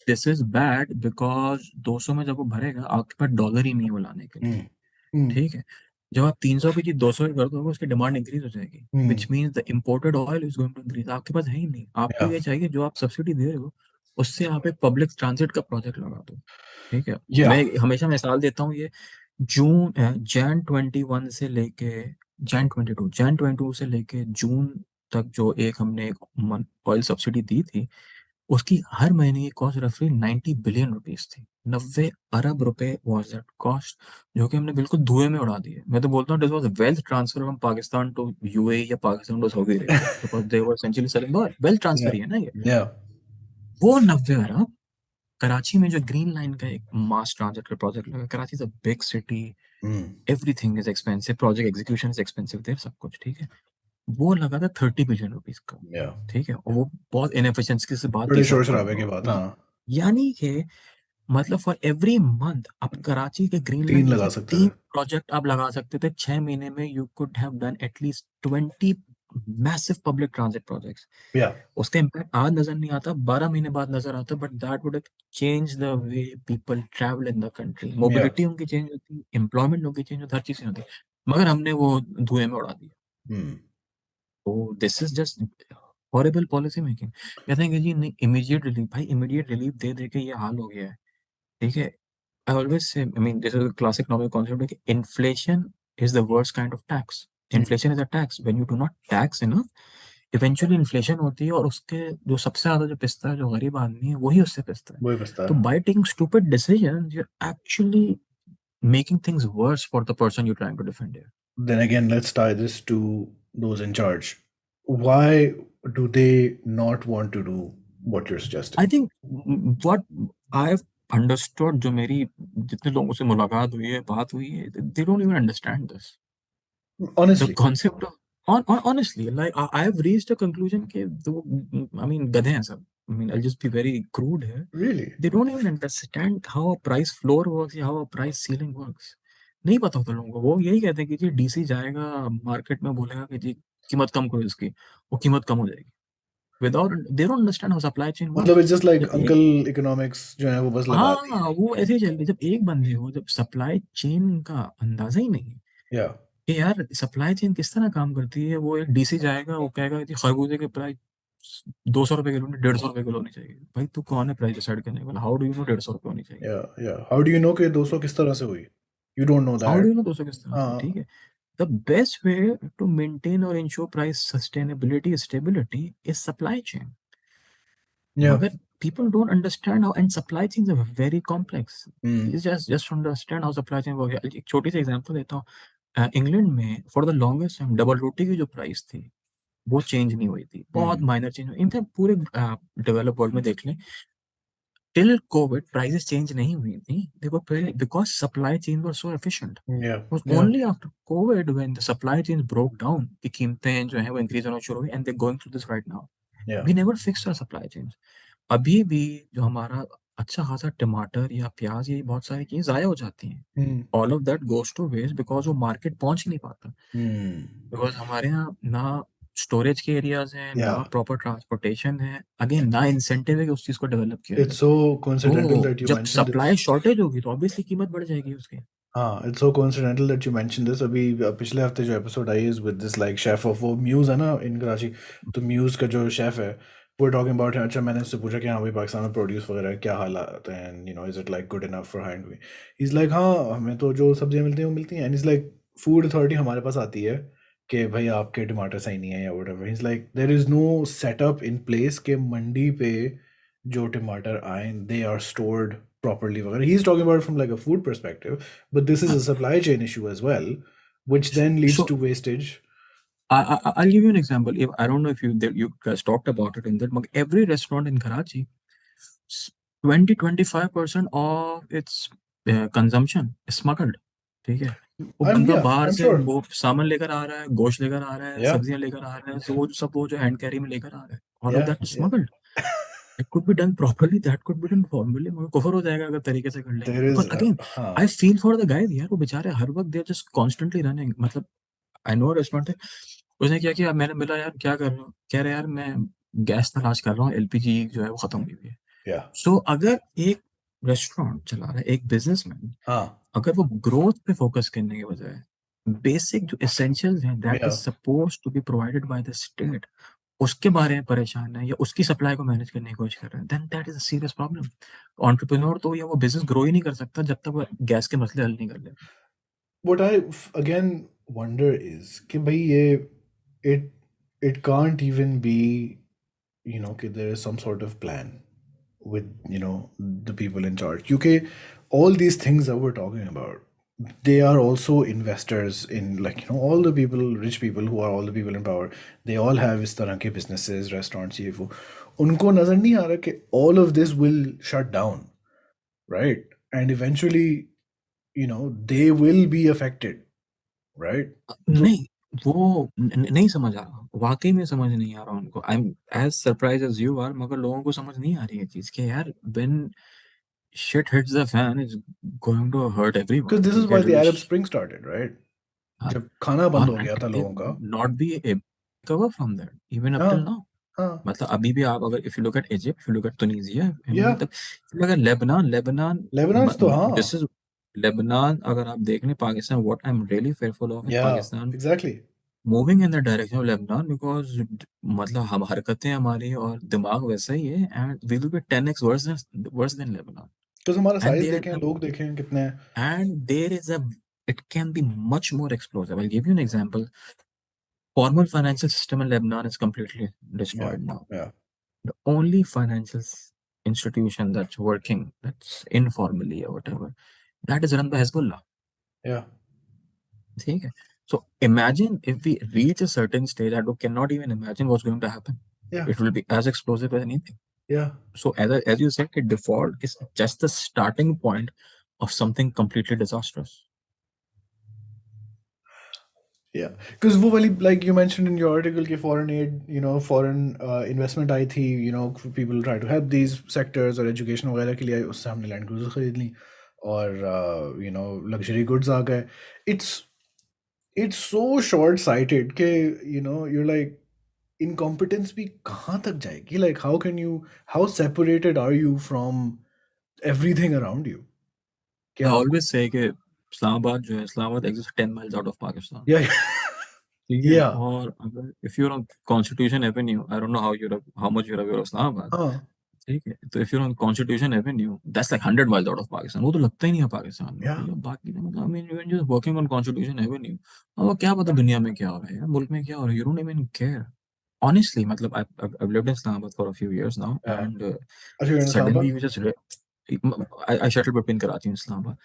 This is bad because 200 में जब वो भरेगा, आपके पास डॉलर ही नहीं है वो लाने के लिए। हम्म. हम्म. ठीक है, जब आप 300 की चीज 200 की कर दोगे, उसकी डिमांड इंक्रीज हो जाएगी, hmm. Which means the imported oil is going to increase. आपके पास है ही नहीं, आपको या. ये चाहिए जो आप सब्सिडी दे रहे हो उससे आप एक पब्लिक ट्रांसिट का प्रोजेक्ट लगा दो। ठीक है, या. मैं हमेशा मिसाल देता हूँ ये, जैन 22 से लेके जून तक जो एक हमने एक ऑयल सब्सिडी दी थी, उसकी हर महीने की कॉस्ट रफली 90 बिलियन रुपीस थी। 90 अरब रुपए वाज दैट कॉस्ट, जो कि हमने बिल्कुल धुएं में उड़ा दी है। मैं तो बोलता हूँ this was wealth transfer from Pakistan to UAE या Pakistan to Saudi Arabia, because they were essentially selling oil. Wealth yeah. Transfer ही है ना ये। या. वो 90 अरब कराची में जो ग्रीन लाइन का एक मास ट्रांजिट का प्रोजेक्ट लगा, Karachi is a big city, hmm. Everything is expensive, project execution is expensive there, सब कुछ ठीक है। वो लगा था 30 बिलियन रुपीज का। या. ठीक है, और वो बहुत इनएफिशिएंसी से बात बड़े 30 शोर साल शराबे पुराना के हो। बाद. हाँ. यानी कि मतलब फॉर एवरी मंथ आप कराची के ग्रीन लाइन 3 में लगा से सकते थे. 3 प्रोजेक्ट आप लगा सकते थे 6 महीने में। You could have done at least 20 massive public transit projects. या. उसका इम्पैक्ट आज नजर नहीं आता, 12 महीने बाद नजर आता, but that would change the way people travel in the country. या. मोबिलिटी उनकी चेंज होती, एम्प्लॉयमेंट उनकी चेंज होती, हर चीज होती। मगर हमने वो धुएं में उड़ा दिया। हम्म. तो this is just horrible policy making. कहते हैं कि जी नहीं, इमीडिएट रिलीफ, भाई इमीडिएट रिलीफ दे दे के ये हाल हो गया है। ठीक है, I always say, I mean, this is a classic novel concept like inflation is the worst kind of tax. Inflation is a tax. When you do not tax enough, eventually inflation होती है, और उसके जो सबसे ज्यादा जो पिसता है, जो गरीब आदमी है, वही उससे पिसता है। वही बचता तो है. by taking stupid decisions, you're actually making things worse for the person you're trying to defend here. Then again, let's tie this to those in charge. Why do they not want to do what you're I suggesting? think what I've understood, जो मेरी जितने लोगों से मुलाकात हुई है, बात हुई है, they don't even understand this. The Honestly. concept of honestly, like I have reached a conclusion कि I mean गधे हैं सब। I mean, I'll just be very crude here. Really? They don't even understand how a price floor works या how a price ceiling works. नहीं पता होता लोगों को। वो यही कहते हैं कि जी डीसी जाएगा मार्केट में, बोलेगा कि जी कीमत कम करो इसकी, वो कीमत कम हो जाएगी। Without, they don't understand how supply chain मतलब works. it's just like जब एक, अंकल इकोनॉमिक्स जो है वो बस लगा दी हाँ है. वो ऐसे ही चल रही है। जब एक बंदे को, जब सप्लाई चेन का अंदाजा ही नहीं है या. कि यार सप्लाई चेन किस तरह काम करती है। वो एक डीसी जाएगा, वो कहेगा कि खरबूजे की प्राइस 200 रुपए किलो नहीं, 150 रुपए किलो होनी चाहिए। भाई तू कौन है प्राइस डिसाइड करने वाला? हाउ डू यू नो 150 रुपए होनी चाहिए? या. हाउ डू यू नो कि 200 किस तरह से हुई? You don't know how do that. You know 200 किस तरह से? ठीक हाँ. है, the best way to maintain और ensure price sustainability stability is supply chain. Yeah. मगर people don't understand how, and supply chains are very complex. Hmm. You just understand how supply chain works। एक छोटी सी example देता हूँ। England में for the longest time double रोटी की जो price थी, वो चेंज नहीं हुई थी। बहुत हम्म. Minor change. इनफैक्ट पूरे डेवलप वर्ल्ड में देख लें, till COVID, prices change नहीं हुई थी. They were because supply chains were so efficient. Yeah, It was yeah, only after COVID when the supply chains broke down कि कीमतें जो है वो increase होना शुरू हुई, and they're going through this right now. yeah. We never fixed our supply chains. अभी भी जो हमारा अच्छा खासा टमाटर या प्याज, ये बहुत सारी चीजें जाया हो जाती हैं. Hmm. All of that goes to waste because वो मार्केट पहुंच ही नहीं पाता. Hmm. बिकॉज हमारे यहाँ ना स्टोरेज के एरियाज हैं, ना Yeah. प्रॉपर ट्रांसपोर्टेशन है, अगेन ना इंसेंटिव है कि उस चीज को डेवलप किया It's जाए. so coincidental तो that you जब mentioned सप्लाई this. शॉर्टेज होगी तो ऑब्वियसली कीमत बढ़ जाएगी उसकी. हाँ, it's so coincidental that you mentioned this. अभी पिछले हफ्ते जो episode I is with this like chef of वो म्यूज है ना इन कराची. तो म्यूज का जो शेफ है वो टॉकिंग अबाउट. अच्छा, मैंने उससे पूछा कि हाँ भाई पाकिस्तान में प्रोड्यूस वगैरह क्या हालात हैं and is it like good enough for hand we. Is like हाँ, हमें तो जो सब्जियां मिलती हैं वो मिलती हैं. And is like food authority हमारे पास आती है कि भाई आपके टमाटर सही नहीं है या whatever. Is like there is no setup in place के मंडी पे जो टमाटर आए दे आर स्टोर्ड properly वगैरह. He's talking about it from like a food perspective, but this is a supply chain issue as well, which then leads So to wastage. I'll give you an example. If I don't know if you guys talked about it in that, but every restaurant in Karachi, 20-25% of its consumption is smuggled. ठीक है. वो बंदा Yeah, बाहर I'm से sure. वो सामान लेकर आ रहा है, गोश्त लेकर आ रहा है, Yeah, सब्जियां लेकर आ रहा है, तो वो सब वो जो हैंड कैरी में लेकर आ रहा है, all of yeah, that yeah. Smuggled. It could be done properly, that could be done formally, मगर कुफर हो जाएगा अगर तरीके से कर लेंगे. There Because is again, I हाँ. feel for the guys यार, वो बेचारे हर वक्त they're just constantly running. मतलब आई नो रेस्टोरेंट है. उसने क्या किया, मैंने बोला यार क्या कर रहे हो, कह रहे यार मैं गैस तलाश कर रहा हूँ, एलपीजी जो है वो खत्म हुई हुई है. Yeah, सो अगर एक रेस्टोरेंट चला रहा है, एक बिजनेसमैन, हाँ. अगर वो ग्रोथ पे फोकस करने के बजाय बेसिक जो एसेंशियल्स हैं that is Yeah. Supposed to be provided by the state, उसके बारे में परेशान है या उसकी सप्लाई को मैनेज करने की कोशिश कर रहे हैं, then that is a serious problem. Entrepreneur तो या वो बिजनेस ग्रो ही नहीं कर सकता जब तक वो गैस के मसले हल नहीं कर ले. What I again wonder is कि भाई ये it it can't even be कि there is some sort of plan with the people in charge. क्योंकि all these things that we're talking about, they are also investors in like all the people, rich people who are all the people in power. They all have इस तरह के businesses, restaurants, ये वो. उनको नजर नहीं आ रहा कि all of this will shut down, right? And eventually they will be affected, right? So नहीं, वो नहीं समझ आ रहा, वाकई में समझ नहीं आ रहा उनको. I am as surprise as you are, मगर लोगों को समझ नहीं आ रही है चीज कि यार when shit hits the fan it's going to hurt because everyone. this it's is why get the really Arab Spring started, right? जब खाना बंद और हो गया था दे लोगों का. Not be a cover from that even up till हाँ, नाउ. हाँ. मतलब अभी भी आप अगर if you look at Egypt, if you look at Tunisia, Yeah, मतलब अगर लेबनान लेबनान Lebanon's तो दिस हाँ. Is Lebanon. अगर आप देख लें Pakistan, what I am really fearful of is Yeah, Pakistan exactly. Moving in the direction of Lebanon, because मतलब हम हरकतें हमारी और दिमाग वैसा ही है, and we will be 10x worse than Lebanon. Because हमारा एंड साइज देयर देखें, लोग देखें कितने हैं. Is a it can be much more explosive. I'll give you an example. Formal financial system in Lebanon is completely Yeah, destroyed now. yeah, The only financial institution that's working, that's informally or whatever, that is run by Hezbollah. yeah, ठीक है. So imagine if we reach a certain stage that we cannot even imagine what's going to happen. yeah, It will be as explosive as anything. yeah, So as you said, the default is just the starting point of something completely disastrous. yeah. Because वो वाली, like you mentioned in your article कि foreign aid, foreign investment आई थी, people try to help these sectors और education वगैरह के लिए, उससे हमने land cruiser खरीद ली और luxury goods आ गए. It's so short sighted कि you're like incompetence भी कहाँ तक जाएगी. Like how separated are you from everything around you कि I आपको. always say कि Islamabad exists 10 miles out of Pakistan. Yeah. ठीक है. Yeah. और अगर if you're on Constitution Avenue, I don't know how much you're aware of Islamabad. हाँ. ठीक है. तो if you're on Constitution Avenue, that's like 100 miles out of Pakistan. वो तो लगता ही नहीं है पाकिस्तान में. Yeah. भैया बाकी तो मतलब I mean you're just working on Constitution Avenue. अब वो क्या पता दुनिया में क्या हो रहा है यार, मुल्क में क्या हो रहा है. You don't even care. Honestly, मतलब I've lived in Islamabad for a few years now, Yeah. and अच्छा, you're in suddenly Islamabad? you just I shuttle between Karachi and Islamabad.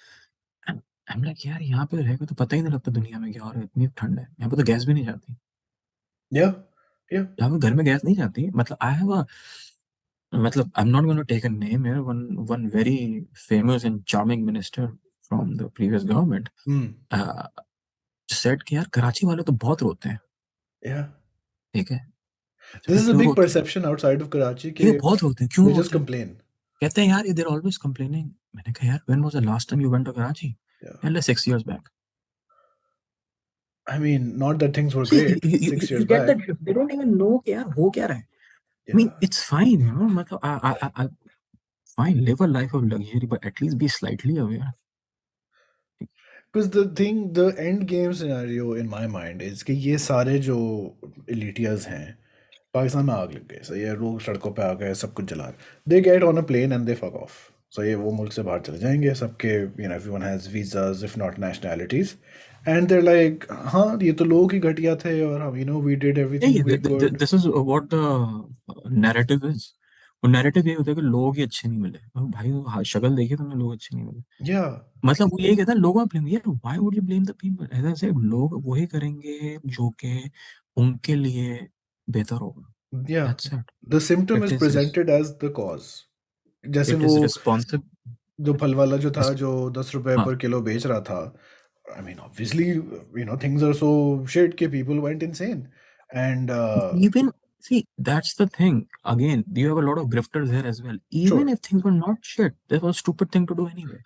And I'm like यार यहाँ पे रहेगा तो पता ही नहीं लगता दुनिया में क्या हो रहा है. इतनी ठंड है यहाँ पे, तो गैस भी नहीं जाती. Yeah. Yeah. यहाँ पे घर में गैस नहीं जाती. मतलब matlab, I'm not going to take a name here. One very famous and charming minister from the previous government Hmm. uh, said कि यार कराची वाले तो बहुत रोते हैं. Yeah. ठीक है. अच्छा This भाई is a क्यों big रोते हैं? perception outside of Karachi ये कि बहुत रोते हैं, क्यों they just रोते हैं? complain. कहते हैं यार they're always complaining. मैंने कहा यार when was the last time you went to Karachi? Yeah. यार like 6 years back. I mean, not that things were See, great 6 years you get back. that they don't even know कि यार हो क्या रहा है. I Yeah. mean, it's fine, you know. मतलब I fine live a life of luxury, but at least be slightly aware. Because the end game scenario in my mind is कि ये सारे जो elitias हैं पाकिस्तान में आग लग गई, सही है, लोग सड़कों पे आ गए, सब कुछ जला रहे, they get on a plane and they fuck off, सही है, वो मुल्क से बाहर चले जाएंगे, सबके everyone has visas if not nationalities, and there like हाँ ये तो लोग ही घटिया थे और हम we did Yeah, everything yeah, we could. this is what the narrative is. वो narrative ये होता है कि लोग ही अच्छे नहीं मिले. भाई वो शक्ल देखिए तुमने, लोग अच्छे नहीं मिले. या मतलब वो यही कहता है लोगों पे blame. यार why would you blame the people? ऐसा ऐसे लोग वही करेंगे जो कि उनके लिए बेहतर होगा. या That's it. The symptom It is is presented as the cause. जैसे it वो is responsible. जो फल वाला जो था जो 10 रुपए हाँ. पर किलो बेच रहा था, I mean, obviously, things are so shit that people went insane. And Even see, that's the thing. Again, you have a lot of grifters here as well. Even sure. if things were not shit, that was a stupid thing to do anyway.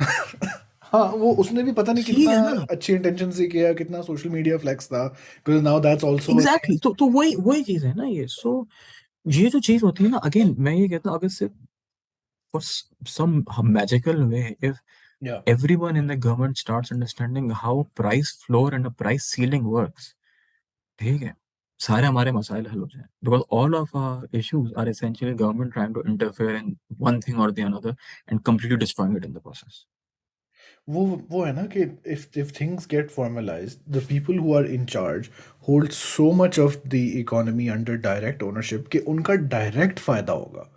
हाँ, वो उसने भी पता नहीं ठीक कितना है ना. अच्छी इंटेंशन से किया, कितना सोशल मीडिया फ्लेक्स था, because now that's also a thing. Exactly तो वही वही चीज है ना ये. सो ये जो चीज होती है ना, अगेन मैं ये कहता हूँ, अगर सिर्फ for some magical way if Yeah. everyone in the government starts understanding how price floor and a price ceiling works, ठीक है, सारे हमारे मसाइल हल हो जाए. Because all of our issues are essentially government trying to interfere in one thing और the another and completely destroying it in the process. वो है ना कि if things get formalized, the people who are in charge hold so much of the economy under direct ownership कि उनका direct फायदा होगा.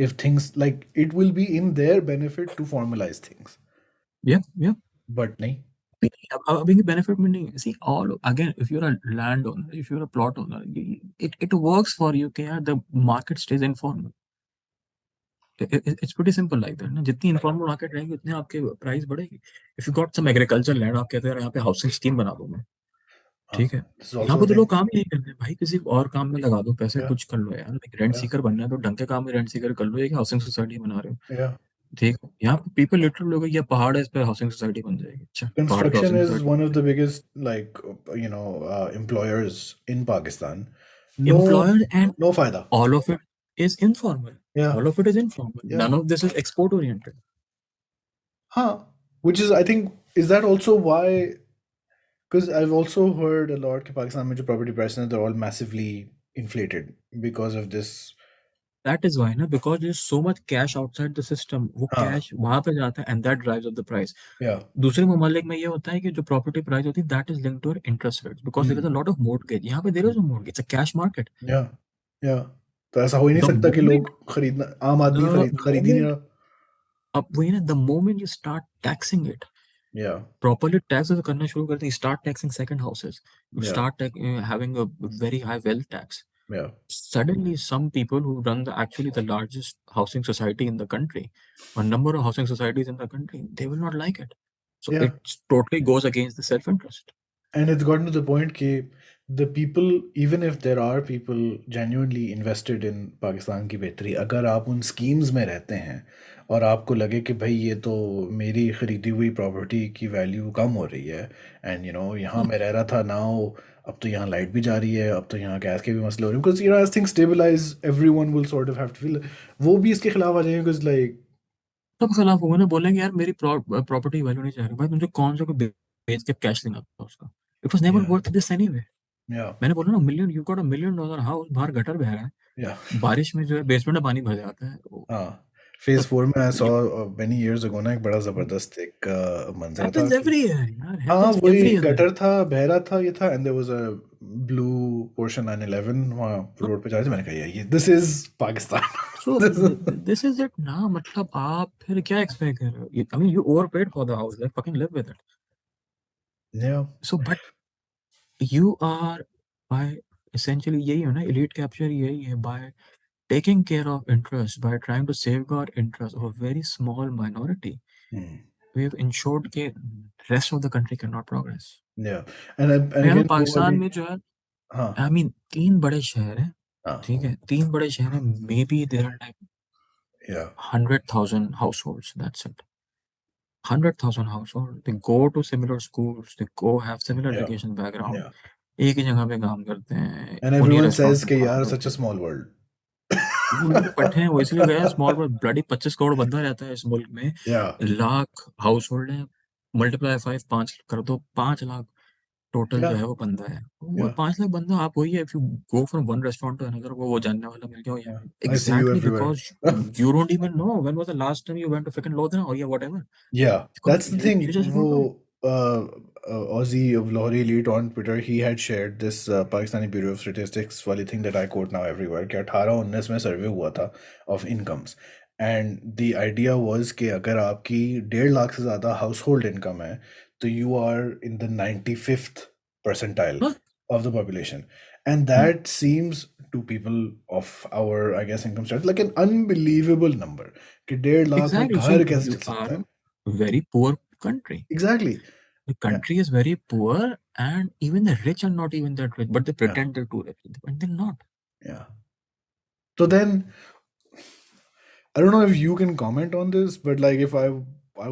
If things like it will be in their benefit to formalize things, Yeah, yeah. but नहीं. अभी के benefit में नहीं. See all again if you are a land owner, if you are a plot owner, it works for you कि यार the market stage informal. It's pretty simple like that ना. जितनी informal market रहेगी उतनी आपके price बढ़ेगी. If you got some agriculture land, आप कहते हैं यहाँ पे हाउसिंग स्कीम बना दो मैं. ठीक है. This is यहाँ also पे a तो लोग thing. काम ही नहीं करते भाई, किसी और काम में लगा दो पैसे, Yeah, कुछ कर लो यार. रेंट yeah, सीकर बनना है तो ढंग के काम में रेंट सीकर कर लो. एक हाउसिंग सोसाइटी बना रहे हो. yeah. ठीक है. यहाँ पे पीपल लिटरल लोग, ये पहाड़ है, इस पे हाउसिंग सोसाइटी बन जाएगी. अच्छा पहाड़ पे Construction housing is society. one of the biggest, like, employers in Pakistan. No, Employer and no फायदा. all of it is informal. Yeah, All of it is informal. yeah. None of this is export oriented. Huh. Which is, I think, is that also why? Because I've also heard a lot कि पाकिस्तान में जो property prices they're all massively inflated because of this. That is why, na, because there's so much cash outside the system. वो हाँ, cash वहां पे जाता है and that drives up the price. yeah. दूसरे ममालिक में ये होता है कि जो प्रॉपर्टी प्राइस होती है that is linked to our interest rates because there is Hmm. a lot of mortgage. यहाँ पे there is no mortgage. It's a cash market. Yeah, yeah. तो ऐसा हो ही नहीं The सकता कि moment लोग खरीदना, आम आदमी the खरीद ही नहीं moment रहा. अब वही ना, the moment you start taxing it Yeah, properly, taxes करना शुरू करते हैं, start taxing second houses, you yeah, start having a very high wealth tax. yeah, Suddenly some people who run actually the largest housing society in the country, a number of housing societies in the country, they will not like it. So yeah. it totally goes against the self-interest. And it's gotten to the point कि the people, even if there are people genuinely invested in Pakistan की बेहतरी, अगर आप उन schemes में रहते हैं और आपको लगे कि भाई ये तो मेरी खरीदी हुई प्रॉपर्टी की वैल्यू कम हो रही है, एंड यहाँ मैं रह रहा था, नाउ अब तो यहाँ लाइट भी जा रही है, अब तो यहाँ गैस के भी मसले हो रहे हैं, because as things stabilise everyone will sort of have to feel, वो भी इसके खिलाफ आ जाएंगे, बिकॉज लाइक सब खिलाफ होगा ना, बोलेंगे यार मेरी प्रॉपर्टी वैल्यू नहीं चाहिए. भाई तुझे कौन सा को बेच के कैश लेना था उसका. इट वाज नेवर या वर्थ दिस एनीवे. या मैंने बोला ना, million, you got $1 million house, बाहर गटर बह रहा है, या बारिश में जो है बेसमेंट में पानी भर जाता है. हाँ. फेज 4 में आई सॉ ये मेनी इयर्स अगो ना एक बड़ा जबरदस्त एक मंजर था happens कि every year यार, हाँ happens वही every year. गटर था, बह रहा था, ये था, and there was a blue portion 9/11 वहाँ रोड पे जा रहे थे, मैंने कहा ये this is So Pakistan. this is it ना. मतलब आप फिर क्या एक्सपेक्ट कर रहे हो? I mean you overpaid for the house, like fucking live with it. Yeah, So but you are by essentially यही है ना, elite capture यही है, by taking care of interest, by trying to safeguard interest of a very small minority, we have ensured कि rest of the country cannot progress. Yeah. And यार again वो पाकिस्तान वाली में जो है, हाँ आई मीन 3 बड़े शहर हैं, हाँ ठीक है, 3 बड़े शहर हैं, maybe there are like yeah 100,000 households, that's it. 100,000 households, they go to similar schools, they go have similar yeah education background, yeah एक ही जगह पे काम करते हैं, and उन्हीं everyone रेस्टोरेंट says में कि खाना यार such a खाते हैं। small world. वो लोग पट्टे हैं, वो इसलिए गए स्मॉल पर, ब्लडी 25 करोड़ बंदा रहता है इस मुल्क में, Yeah लाख हाउस होल्ड है, मल्टीप्लाई 5 कर दो, 5 लाख टोटल जो yeah है वो बंदा है, वो yeah 5 लाख बंदा आप वही है, if you go from one restaurant to another, वो जानने वाला मिल गया, yeah I see you exactly everywhere. Because you don't even know when was the last time you went to freaking लोधना और या whatever, Yeah, because that's the thing. You just don't know. Aussie of Lahori Elite on Twitter, he had shared this Pakistani Bureau of Statistics वाली thing that I quote now everywhere कि 18-19 में सर्वे हुआ था of incomes, and the idea was कि अगर आपकी 1.5 लाख से ज़्यादा household income है तो you are in the 95th percentile हाँ, of the population, and that seems to people of our I guess income status like an unbelievable number कि 1.5 लाख में एग्जैक्टली, सो घर कैसे यू चल सकता आर है. A very poor country, Exactly. the Yeah. country is very poor, and even the rich are not even that rich, but they Yeah. pretend they're too rich, but they're not. Yeah. So then, I don't know if you can comment on this, but like if I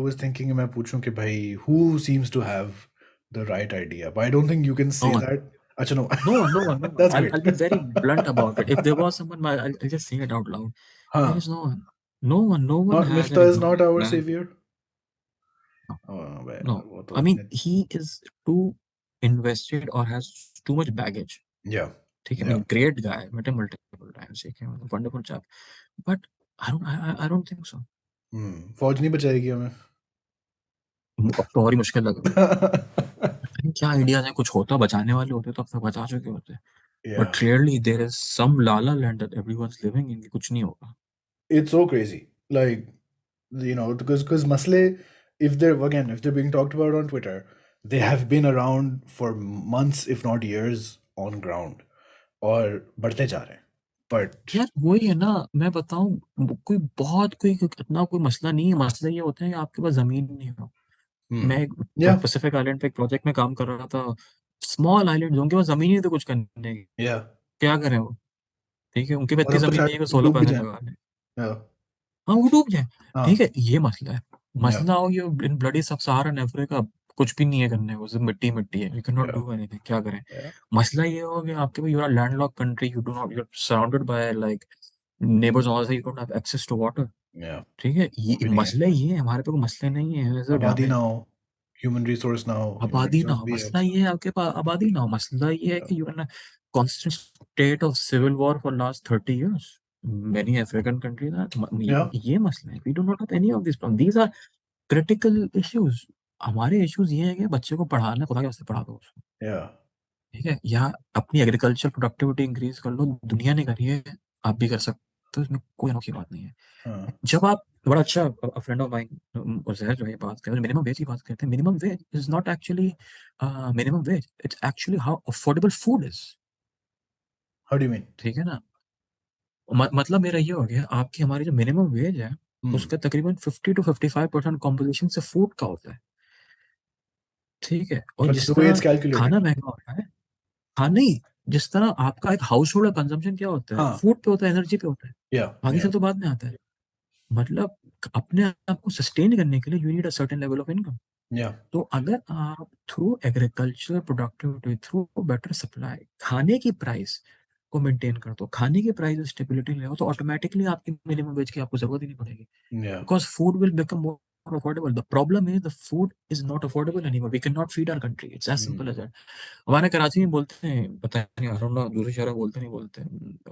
was thinking, मैं पूछूं कि भाई who seems to have the right idea, but I don't think you can No say one, that. अच्छा no, no one, no one, no one. that's I'll great. be very blunt about it. If there was someone, I'll just say it out loud. There हाँ, is no one. No one. No one not has an Mifta is not economic our plan. savior. No. Oh, भाई No. यार, वो I तो mean, he is too invested or has too much baggage. yeah, ठीक है, I yeah. mean, great guy. Met him multiple times. ठीक है, wonderful chap. But I don't think so. फौज नहीं बचाएगी हमें. अब तो और ही मुश्किल लग रहा है। पता नहीं क्या आइडियाज है, कुछ होता बचाने वाले होते तो अब तक बचा चुके होते, but Yeah, clearly there is some lala land that everyone's living in, कुछ नहीं होगा। it's so crazy. Like, because masle, if they're being talked about on Twitter, they have been around for months, if not years, on ground, और बढ़ते जा रहे हैं. But यार वही है ना, मैं बताऊं, कोई इतना कोई मसला नहीं है, मसला ये होता है कि आपके पास जमीन नहीं हो। मैं एक yeah, पैसिफिक आइलैंड पे एक प्रोजेक्ट में काम कर रहा था, स्मॉल आइलैंड, उनके पास जमीन ही नहीं थी कुछ करने की, yeah. क्या करें वो, ठीक है, उनके पास और इतनी अब तो जमीन नहीं है कि शायद सोलर डूब भी पैनल जाए. लगा लें। Yeah, हाँ, वो डूब जाए, ठीक हाँ, है, ये मसला है। yeah, मसला हो ये इन ब्लडी सब सहारन अफ्रीका, कुछ भी नहीं है करने को, सिर्फ मिट्टी मिट्टी है, you can not yeah, do anything, क्या करें। yeah. मसला ये हो गया आपके पास, you are landlocked country, you do not, you are surrounded by like neighbours, all you don't have access to water, Yeah. ठीक है, वो ये भी नहीं है. मसले ये है, हमारे पे कोई मसले नहीं है, ऐसे यहाँ आबादी पे ना हो, human resource ना हो, human आबादी ना resource हो, भी है. मसला ये है आपके पास आबादी ना हो, मसला ये है कि you are in constant state of civil war for last 30 years, many African countries are, Yeah, ये मसले हैं, we do not have any of these problems, these are critical issues. हमारे इश्यूज ये है कि बच्चे को पढ़ाना, खुदा के वास्ते पढ़ा दो उसको, yeah. ठीक है, या अपनी एग्रीकल्चर प्रोडक्टिविटी इंक्रीज कर लो, दुनिया ने करी है, आप भी कर सकते हो, इसमें कोई अनोखी बात नहीं है। हाँ. जब आप बड़ा अच्छा फ्रेंड ऑफ माइन उजैर जो है बात करते हैं मिनिमम वेज की बात करते हैं, minimum wage is not actually minimum wage, it's actually how affordable food is, How do you mean? ठीक है ना। मतलब मेरा ये हो गया, आपकी हमारी जो मिनिमम वेज है उसका तकरीबन 50 to 55% कॉम्पोजिशन से फूड का होता है, ठीक है, और That's जिस the way it's तरह calculated. खाना महंगा होता है, हाँ नहीं, जिस तरह आपका एक हाउस होल्ड कंजम्पशन क्या होता है, हाँ. फूड पे होता है, एनर्जी पे होता है, Yeah, बाकी yeah, सब तो बाद में आता है। मतलब अपने आप को सस्टेन करने के लिए you need a certain level of income. yeah, तो अगर आप through agriculture productivity, through better supply, खाने की प्राइस को मेंटेन कर दो, खाने की प्राइस स्टेबिलिटी ले आओ, तो ऑटोमेटिकली आपकी मिनिमम वेज की आपको जरूरत ही नहीं पड़ेगी, yeah. because food will become more affordable. The problem is the food is not affordable anymore. We cannot feed our country. It's as simple as that. हमारे कराची में बोलते हैं, पता नहीं आई डोंट नो दूसरे शहरों में बोलते नहीं बोलते,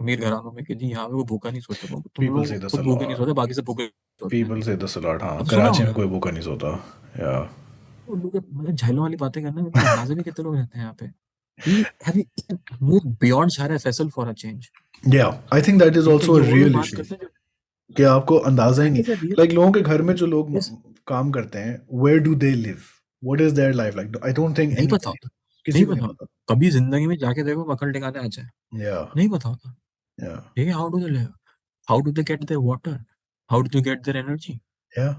अमीर घरानों में कि जी यहाँ पे वो भूखा नहीं सोते, तुम People say लोग this a खुद भूखे नहीं lot. सोते, बाकी सब भूखे सोते हैं। People say this a lot. हाँ, अब सुना कराची होगा, में कोई भूखा नहीं सोता. Yeah. उल्लू के मतलब झैलों वाली बातें करना, मतलब अंदाजे भी कितने लोग रहते हैं यहाँ पे। We have moved beyond सारा Faisal for a change. Yeah, I think that is ठीक है, also ये a वो लोग real बात issue. करते हैं जो, कि आपको अंदाजा ही that नहीं, is a real लाइक लोगों के घर में जो लोग yes, काम करते हैं, where do they live, what is their life like, I don't think नहीं एनी, पता होता, किसी नहीं को नहीं पता पता. होता, कभी जिंदगी में जाके देखो अकल टिकाने आ जाए, या नहीं पता होता, या ठीक है, how do they live, How do they get their water? How do they get their energy? Yeah.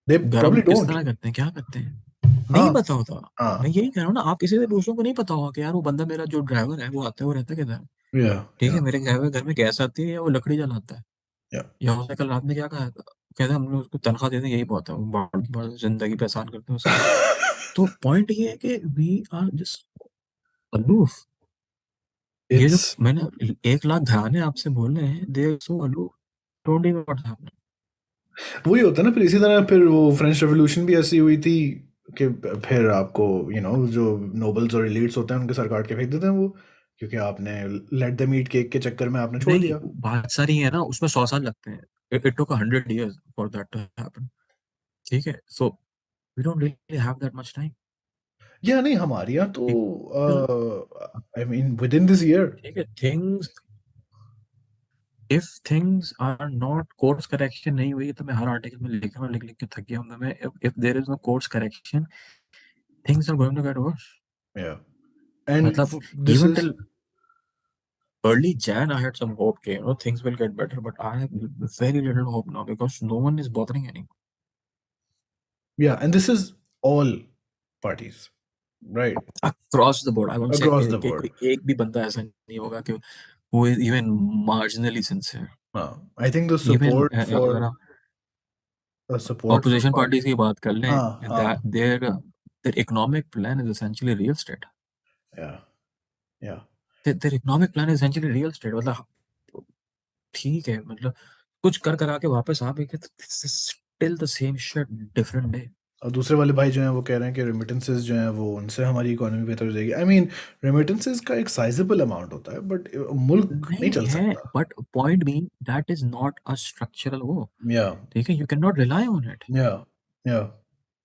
They गर्म probably किस don't. तरह करते हैं, क्या करते हैं, नहीं हाँ पता होता। मैं हाँ. यही कह रहा हूँ ना, आप किसी से पूछो को नहीं पता होगा कि यार वो बंदा मेरा जो ड्राइवर है वो आता है, वो रहता किधर है। Yeah ठीक yeah है, मेरे घर में गैस आती है या वो लकड़ी जलाता है, yeah. या उसने कल रात में क्या कहा था, कहते हमने उसको तनख्वाह देते हैं, यही बहुत है, वो जिंदगी पे आसान करते हैं उसकी। तो पॉइंट ये है कि वी आर जस्ट अलूफ। ये जो It's मैंने 1 लाख घराने आपसे बोल रहे हैं, they so aloof, don't even what's happening. वही होता है ना, फिर इसी तरह फिर वो फ्रेंच रेवोल्यूशन भी ऐसी हुई थी कि फिर आपको जो नोबल्स और एलिट्स होते हैं उनके सर काट के फेंक देते हैं वो, क्योंकि आपने लेट देम ईट केक के चक्कर में आपने छोड़ नहीं, दिया. बात सारी है ना, उसमें 100 साल लगते हैं, it took 100 years for that to happen. ठीक है, so we don't really have that much time. या नहीं, हमारे यहाँ तो people, I mean within this year. ठीक है, things, if things are not course correction नहीं हुई, तो मैं हर आर्टिकल में लिख रहा हूँ, लिख लिख के थक गया हूँ मैं, if there is no course correction, things are going to get worse. या एंड मतलब this even is till early Jan, I had some hope, okay, things will get better, but I have very little hope now because no one is bothering anymore. या and this is all parties, right, Across the board, I won't say across the कि board. कोई एक भी बंदा ऐसा नहीं होगा कि who is even marginally sincere. हाँ, I think the Even support अगर आप फॉर opposition parties पार्टी. की बात कर लें, हाँ हाँ. that their economic plan is essentially real estate. या या. Their economic plan is essentially real estate. मतलब ठीक है, मतलब कुछ कर करा के वापस आ गए, still the same shit, different day. और दूसरे वाले भाई जो हैं वो कह रहे हैं कि रेमिटेंसेस जो हैं वो उनसे हमारी इकोनॉमी बेहतर हो जाएगी. आई मीन रेमिटेंसेस का एक साइजेबल अमाउंट होता है, बट मुल्क नहीं नहीं चल है, सकता. But point being that is not a structural वो। या ठीक है, you can not rely on it. या या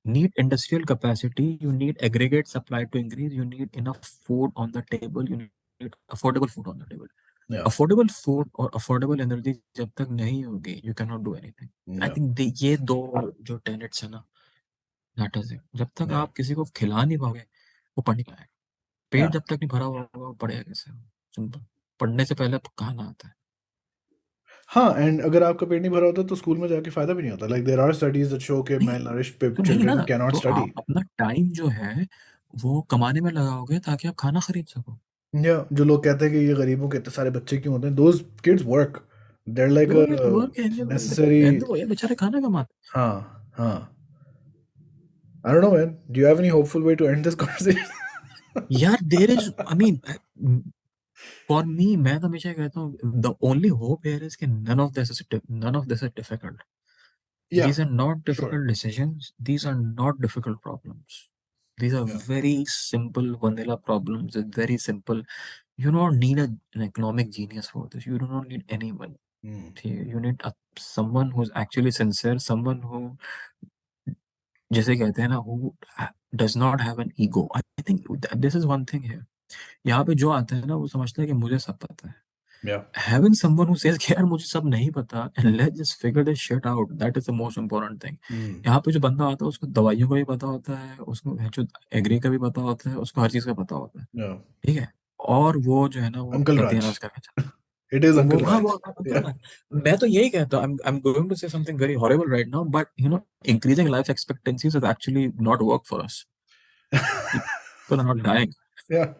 Need industrial capacity, you need aggregate supply to increase, you need enough food on the table, you need affordable food on the table. या Affordable food और affordable energy जब तक नहीं होगी, you cannot do anything. I या think ये दो जो tenets है ना, that is it. जब तक या आप किसी को खिला नहीं पाओगे, वो पढ़ नहीं पाएगा। पेट या. जब तक नहीं भरा हुआ होगा, वो पढ़ेगा कैसे? सिंपल। पढ़ने से पहले खाना आता है। हाँ, एंड अगर आपका पेट नहीं भरा होता तो स्कूल में जाके फायदा भी नहीं होता. Like there are studies that show कि नहीं, मेल नरिश्ड तो नहीं ना, चिल्ड्रन कैन नॉट तो स्टडी. आप अपना टाइम जो है वो कमाने में लगाओगे ताकि आप खाना खरीद सको। या जो लोग कहते हैं कि ये गरीबों के इतने सारे बच्चे क्यों होते हैं, those kids work, there like जो अ ये वर्क है, नेसेसरी. कहते वो ये बेचारे खाना कमाते हाँ हाँ. I don't know, man. Do you have any hopeful way to end this conversation? हैं। यार there is, I mean, for me, मैं तो हमेशा कहता हूँ the only hope here is कि none of this is difficult. Yeah, These are not sure. difficult decisions, these are not difficult problems, these are Yeah. very simple vanilla problems. It's very simple. You don't need an economic genius for this, you do not need anyone. Mm. You need someone who's actually sincere, someone who, जैसे कहते हैं ना, who does not have an ego. I think this is one thing here. यहाँ पे जो आता है ना, वो समझता है कि मुझे सब पता है। Yeah. Having someone who says कि यार मुझे सब नहीं पता, and let's just figure this shit out, that is the most important thing. Mm. यहाँ पे जो बंदा आता है उसको दवाइयों का भी पता होता है, उसको जो एग्री का भी पता होता है, उसको हर चीज का पता होता है। Yeah. ठीक है, और वो जो है ना, वो Uncle सत्यानाश Raj. करके It is वो, Uncle हाँ, वो Raj. Uncle Yeah. राज। मैं तो यही कहता हूँ, I'm going to say something very horrible right now, but increasing life expectancies has actually not worked for us. People are not dying. Yeah.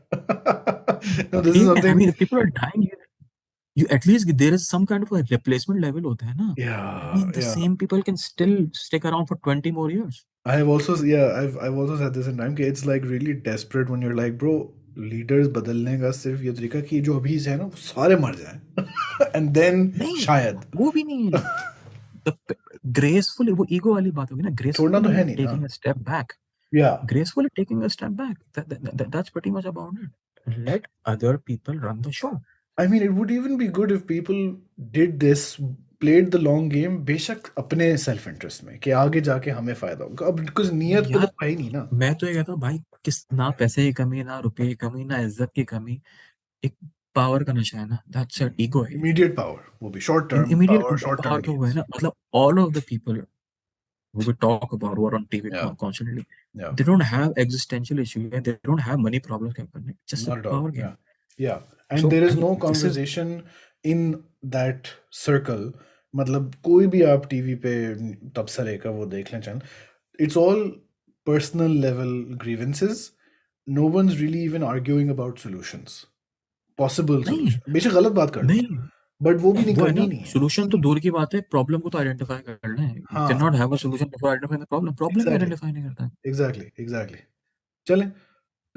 No, this is ठीक है, I something. mean, if people are dying, you at least there is some kind of a replacement level होता है ना। I Yeah. mean, the Yeah. same people can still stick around for 20 more years. I have also, yeah, I've also said this in time कि it's like really desperate when you're like, bro, leaders बदलने का सिर्फ ये तरीका कि जो अभी से है ना वो सारे मर जाएं and then नहीं, शायद. वो भी नहीं है। ग्रेसफुली, वो ईगो वाली बात होगी ना, छोड़ना तो ग्रेसफुली है नहीं ना. Taking a step back, Yeah. gracefully taking a step back. That's pretty much about it. Let other people run the show. I mean, it would even be good if people did this, played the long game, बेशक अपने self interest में कि आगे जाके हमें फायदा होगा. अब कुछ नियत पे तो यार है ही नहीं ना. मैं तो ये कहता हूँ भाई, किस ना पैसे की कमी, ना रुपए की कमी, ना इज्जत की कमी, एक पावर का नशा है ना, दैट्स इट, ईगो है। इमीडिएट पावर वो भी short term immediate power, short term power तो वो है गेन्स. ना, मतलब all of the people who we talk about, who are on TV या constantly, या. they don't have existential issues and they don't have money problems. Just a Not at all. power Yeah. game. Yeah. And So there I is mean, no this is conversation in that circle, मतलब कोई भी आप TV पे तबसरे का वो देख लें channel, it's all personal level grievances. No one's really even arguing about solutions, possible नहीं solution. बेशक गलत बात कर लो, नहीं बट वो भी नहीं वो है करनी ना, नहीं है. सोल्यूशन तो दूर की बात है, प्रॉब्लम को तो आइडेंटिफाई करना है. यू कैन हाँ, not have a solution before identifying the problem. Problem he exactly, identify नहीं करता है. एग्जैक्टली. चलें,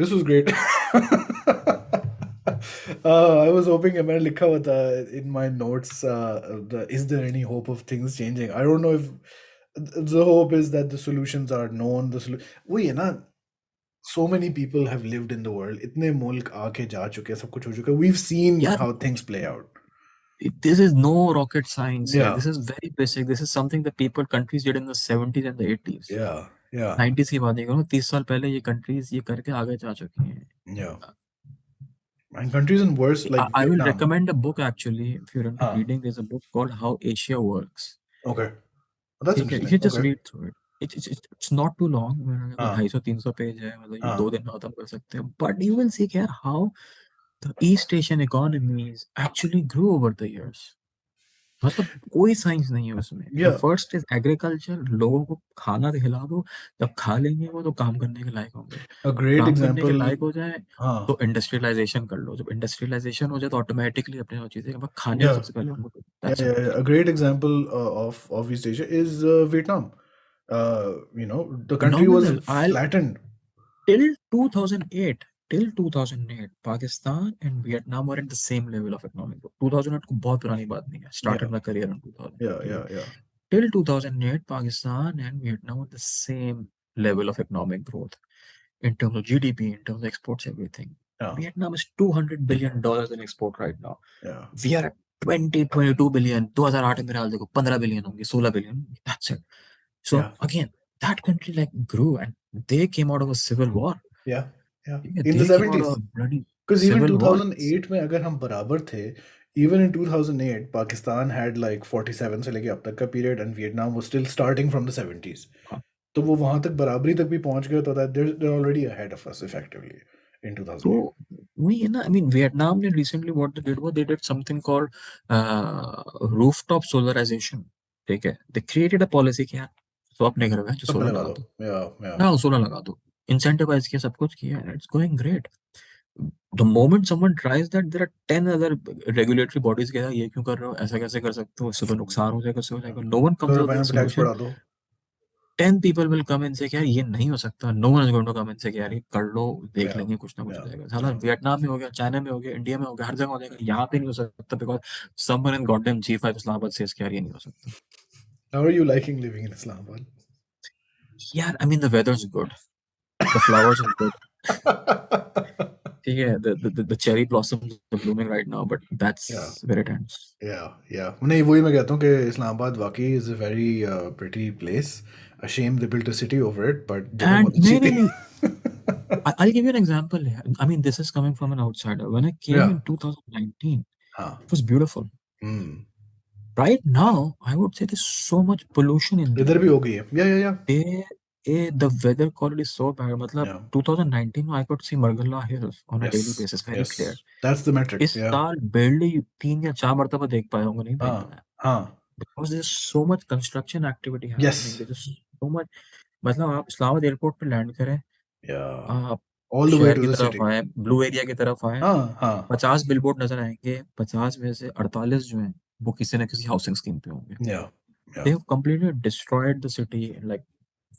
this was great. I was hoping मैंने लिखा हुआ था in my notes, is there any hope of things changing? I don't know if the hope is that the solutions are known. वही है ना, so many people have lived in the world. इतने मुल्क आके जा चुके हैं, सब कुछ हो चुका है. We've seen यार, how things play out. this is no rocket science here. Yeah, This is very basic. This is something that people countries did in the 70s and the 80s. yeah, yeah, 90s की बात नहीं करूँ, 30 साल पहले ये countries ये करके आगे जा चुकी हैं. yeah. And countries in worse like I will Vietnam. recommend a book actually if you're into हाँ, reading. There's a book called How Asia Works. okay. Oh, that's ठीक है, you should interesting. just Okay. read through it. It's not too long. मेरा कोई हाँ, 250-300 page है, मतलब ये 2 हाँ. दिन में खत्म कर सकते हैं. But you will see यार how the East Asian economies actually grew over the years. मतलब कोई साइंस नहीं है उसमें. The Yeah, first is agriculture. लोगों को खाना खिला दो, जब खा लेंगे वो तो काम करने के लायक होंगे. a great काम करने के example. लायक हो जाए हाँ, तो इंडस्ट्रियलाइजेशन कर लो. जब इंडस्ट्रियलाइजेशन हो जाए तो ऑटोमेटिकली अपने वो चीजें खाने में yeah. सबसे पहले उनको. Yeah, that's yeah, it. yeah. A great example of East Asia is Vietnam. The country was Phenomenal. I'll flattened. till 2008 till 2008 Pakistan and Vietnam were at the same level of economic growth. 2008 को बहुत पुरानी बात नहीं है. Yeah, Started my career in yeah, 2008. ठीक है. yeah, yeah, Till 2008, Pakistan and Vietnam were the same level of economic growth in terms of GDP, in terms of exports, everything. yeah, Vietnam is $200 billion in export right now. yeah, We are at 22 billion. 2008 में मेरे हाल देखो 15 billion होंगे, 16 billion. That's it. So yeah, again, that country like grew and they came out of a civil war. yeah, yeah. Yeah, In the they came out of 70s. a bloody Because even civil war. 2008 में अगर हम बराबर थे, even in 2008, Pakistan had like 47 से लेके अब तक का period, and Vietnam was still starting from the 70s. तो वो वहां तक बराबरी तक भी पहुंच गए, तो that they're already ahead of us effectively in 2008. So we, you know, I mean, Vietnam did recently what they did something called rooftop solarization. ठीक है, they created a policy कि यार तो अपने घर में जो सब पे सोलर लगा लगा दो. दो. Yeah, yeah, हाँ, सोलर लगा दो. Incentivize किया, सब कुछ किया, and it's going great. The moment someone tries that, there are 10 other regulatory bodies के ये क्यों कर रहे हो, ऐसा कैसे कर सकते हो, इससे तो नुकसान हो जाएगा, इससे हो yeah. जाएगा. No one comes solar up with panel a पे टैक्स solution. बढ़ा दो. 10 people will come and say कि यार ये नहीं हो सकता. No one is going to come and say कि यार ये कर लो, देख Yeah, लेंगे, कुछ ना कुछ हो yeah, जाएगा. साला yeah. वियतनाम में हो गया, चाइना में हो गया, इंडिया में हो गया, हर जगह हो जाएगा. यहाँ पे नहीं हो सकता because someone in goddamn G5 Islamabad says कि यार ये नहीं हो सकता. How are you liking living in Islamabad? यार, I mean the weather's good, the flowers are good. ठीक है, the cherry blossoms are blooming right now, but that's Yeah, where it ends. yeah, yeah. नहीं, वही मैं कहता हूँ कि इस्लामाबाद वाकई is a very pretty place. A shame they built a city over it, but जगह And बहुत अच्छी नहीं थी. नहीं, I'll give you an example here. I mean, this is coming from an outsider. When I came Yeah, in 2019, हाँ. it was beautiful. Hmm. Right now, I would say there's so much pollution in the इधर भी air. हो गई है. Yeah, yeah, yeah. The weather quality is so bad. मतलब Yeah. 2019 में I could see Margalla Hills on a daily Yes, basis, very clear. yes. That's the metric. इस Yeah. साल barely 3 या 4 मरतबा देख पाया होंगे, नहीं देख हाँ, पाया. हाँ. Because there's so much construction activity happening. Yes. There's just so much. मतलब आप इस्लामाबाद एयरपोर्ट पे लैंड करें, Yeah. आप All the way शहर to की the तरफ city. आए, ब्लू एरिया की तरफ आए, हाँ, हाँ. 50 बिलबोर्ड नजर आएंगे. 50 में से 48 जो हैं वो किसी न किसी हाउसिंग स्कीम पे होंगे. Yeah. They Yeah. have completely destroyed the city in like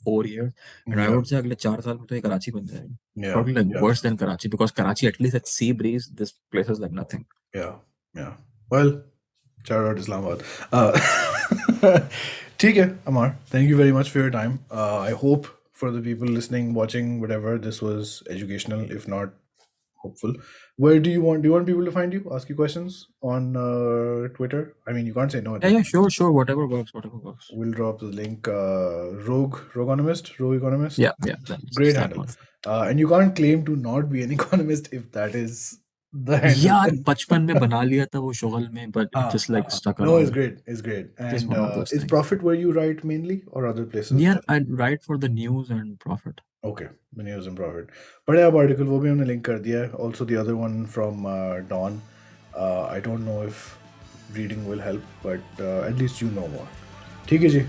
4 years, and I Yeah. would say अगले 4 साल में तो ये कराची बन जाएगी. Yeah. Probably like Yeah. worse than Karachi because Karachi at least at sea breeze, this place is like nothing. Yeah. Yeah. Well, shout out Islamabad. ठीक है, Ammar. Thank you very much for your time. I hope for the people listening, watching, whatever, this was educational, if not hopeful. Where do you want people to find you? Ask you questions on Twitter? I mean, you can't say no at Yeah, this yeah, point. sure, whatever works, whatever works. We'll drop the link. Rogue Economist. Yeah, that's Great that handle. one. And you can't claim to not be an economist if that is the handle. यार बचपन में बना लिया था वो शुगल में, but it just like stuck No, it's around. great. It's great. Just And one of those is things. Profit where you write mainly or other places? Yeah, I write for the news and Profit. Okay, the news and Profit. बड़े आप article वो भी हमने link कर दिया है. Also the other one from Dawn. I don't know if reading will help, but at least you know more. ठीक है जी.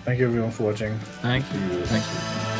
Thank you everyone for watching. Thank See you. you. Thank you.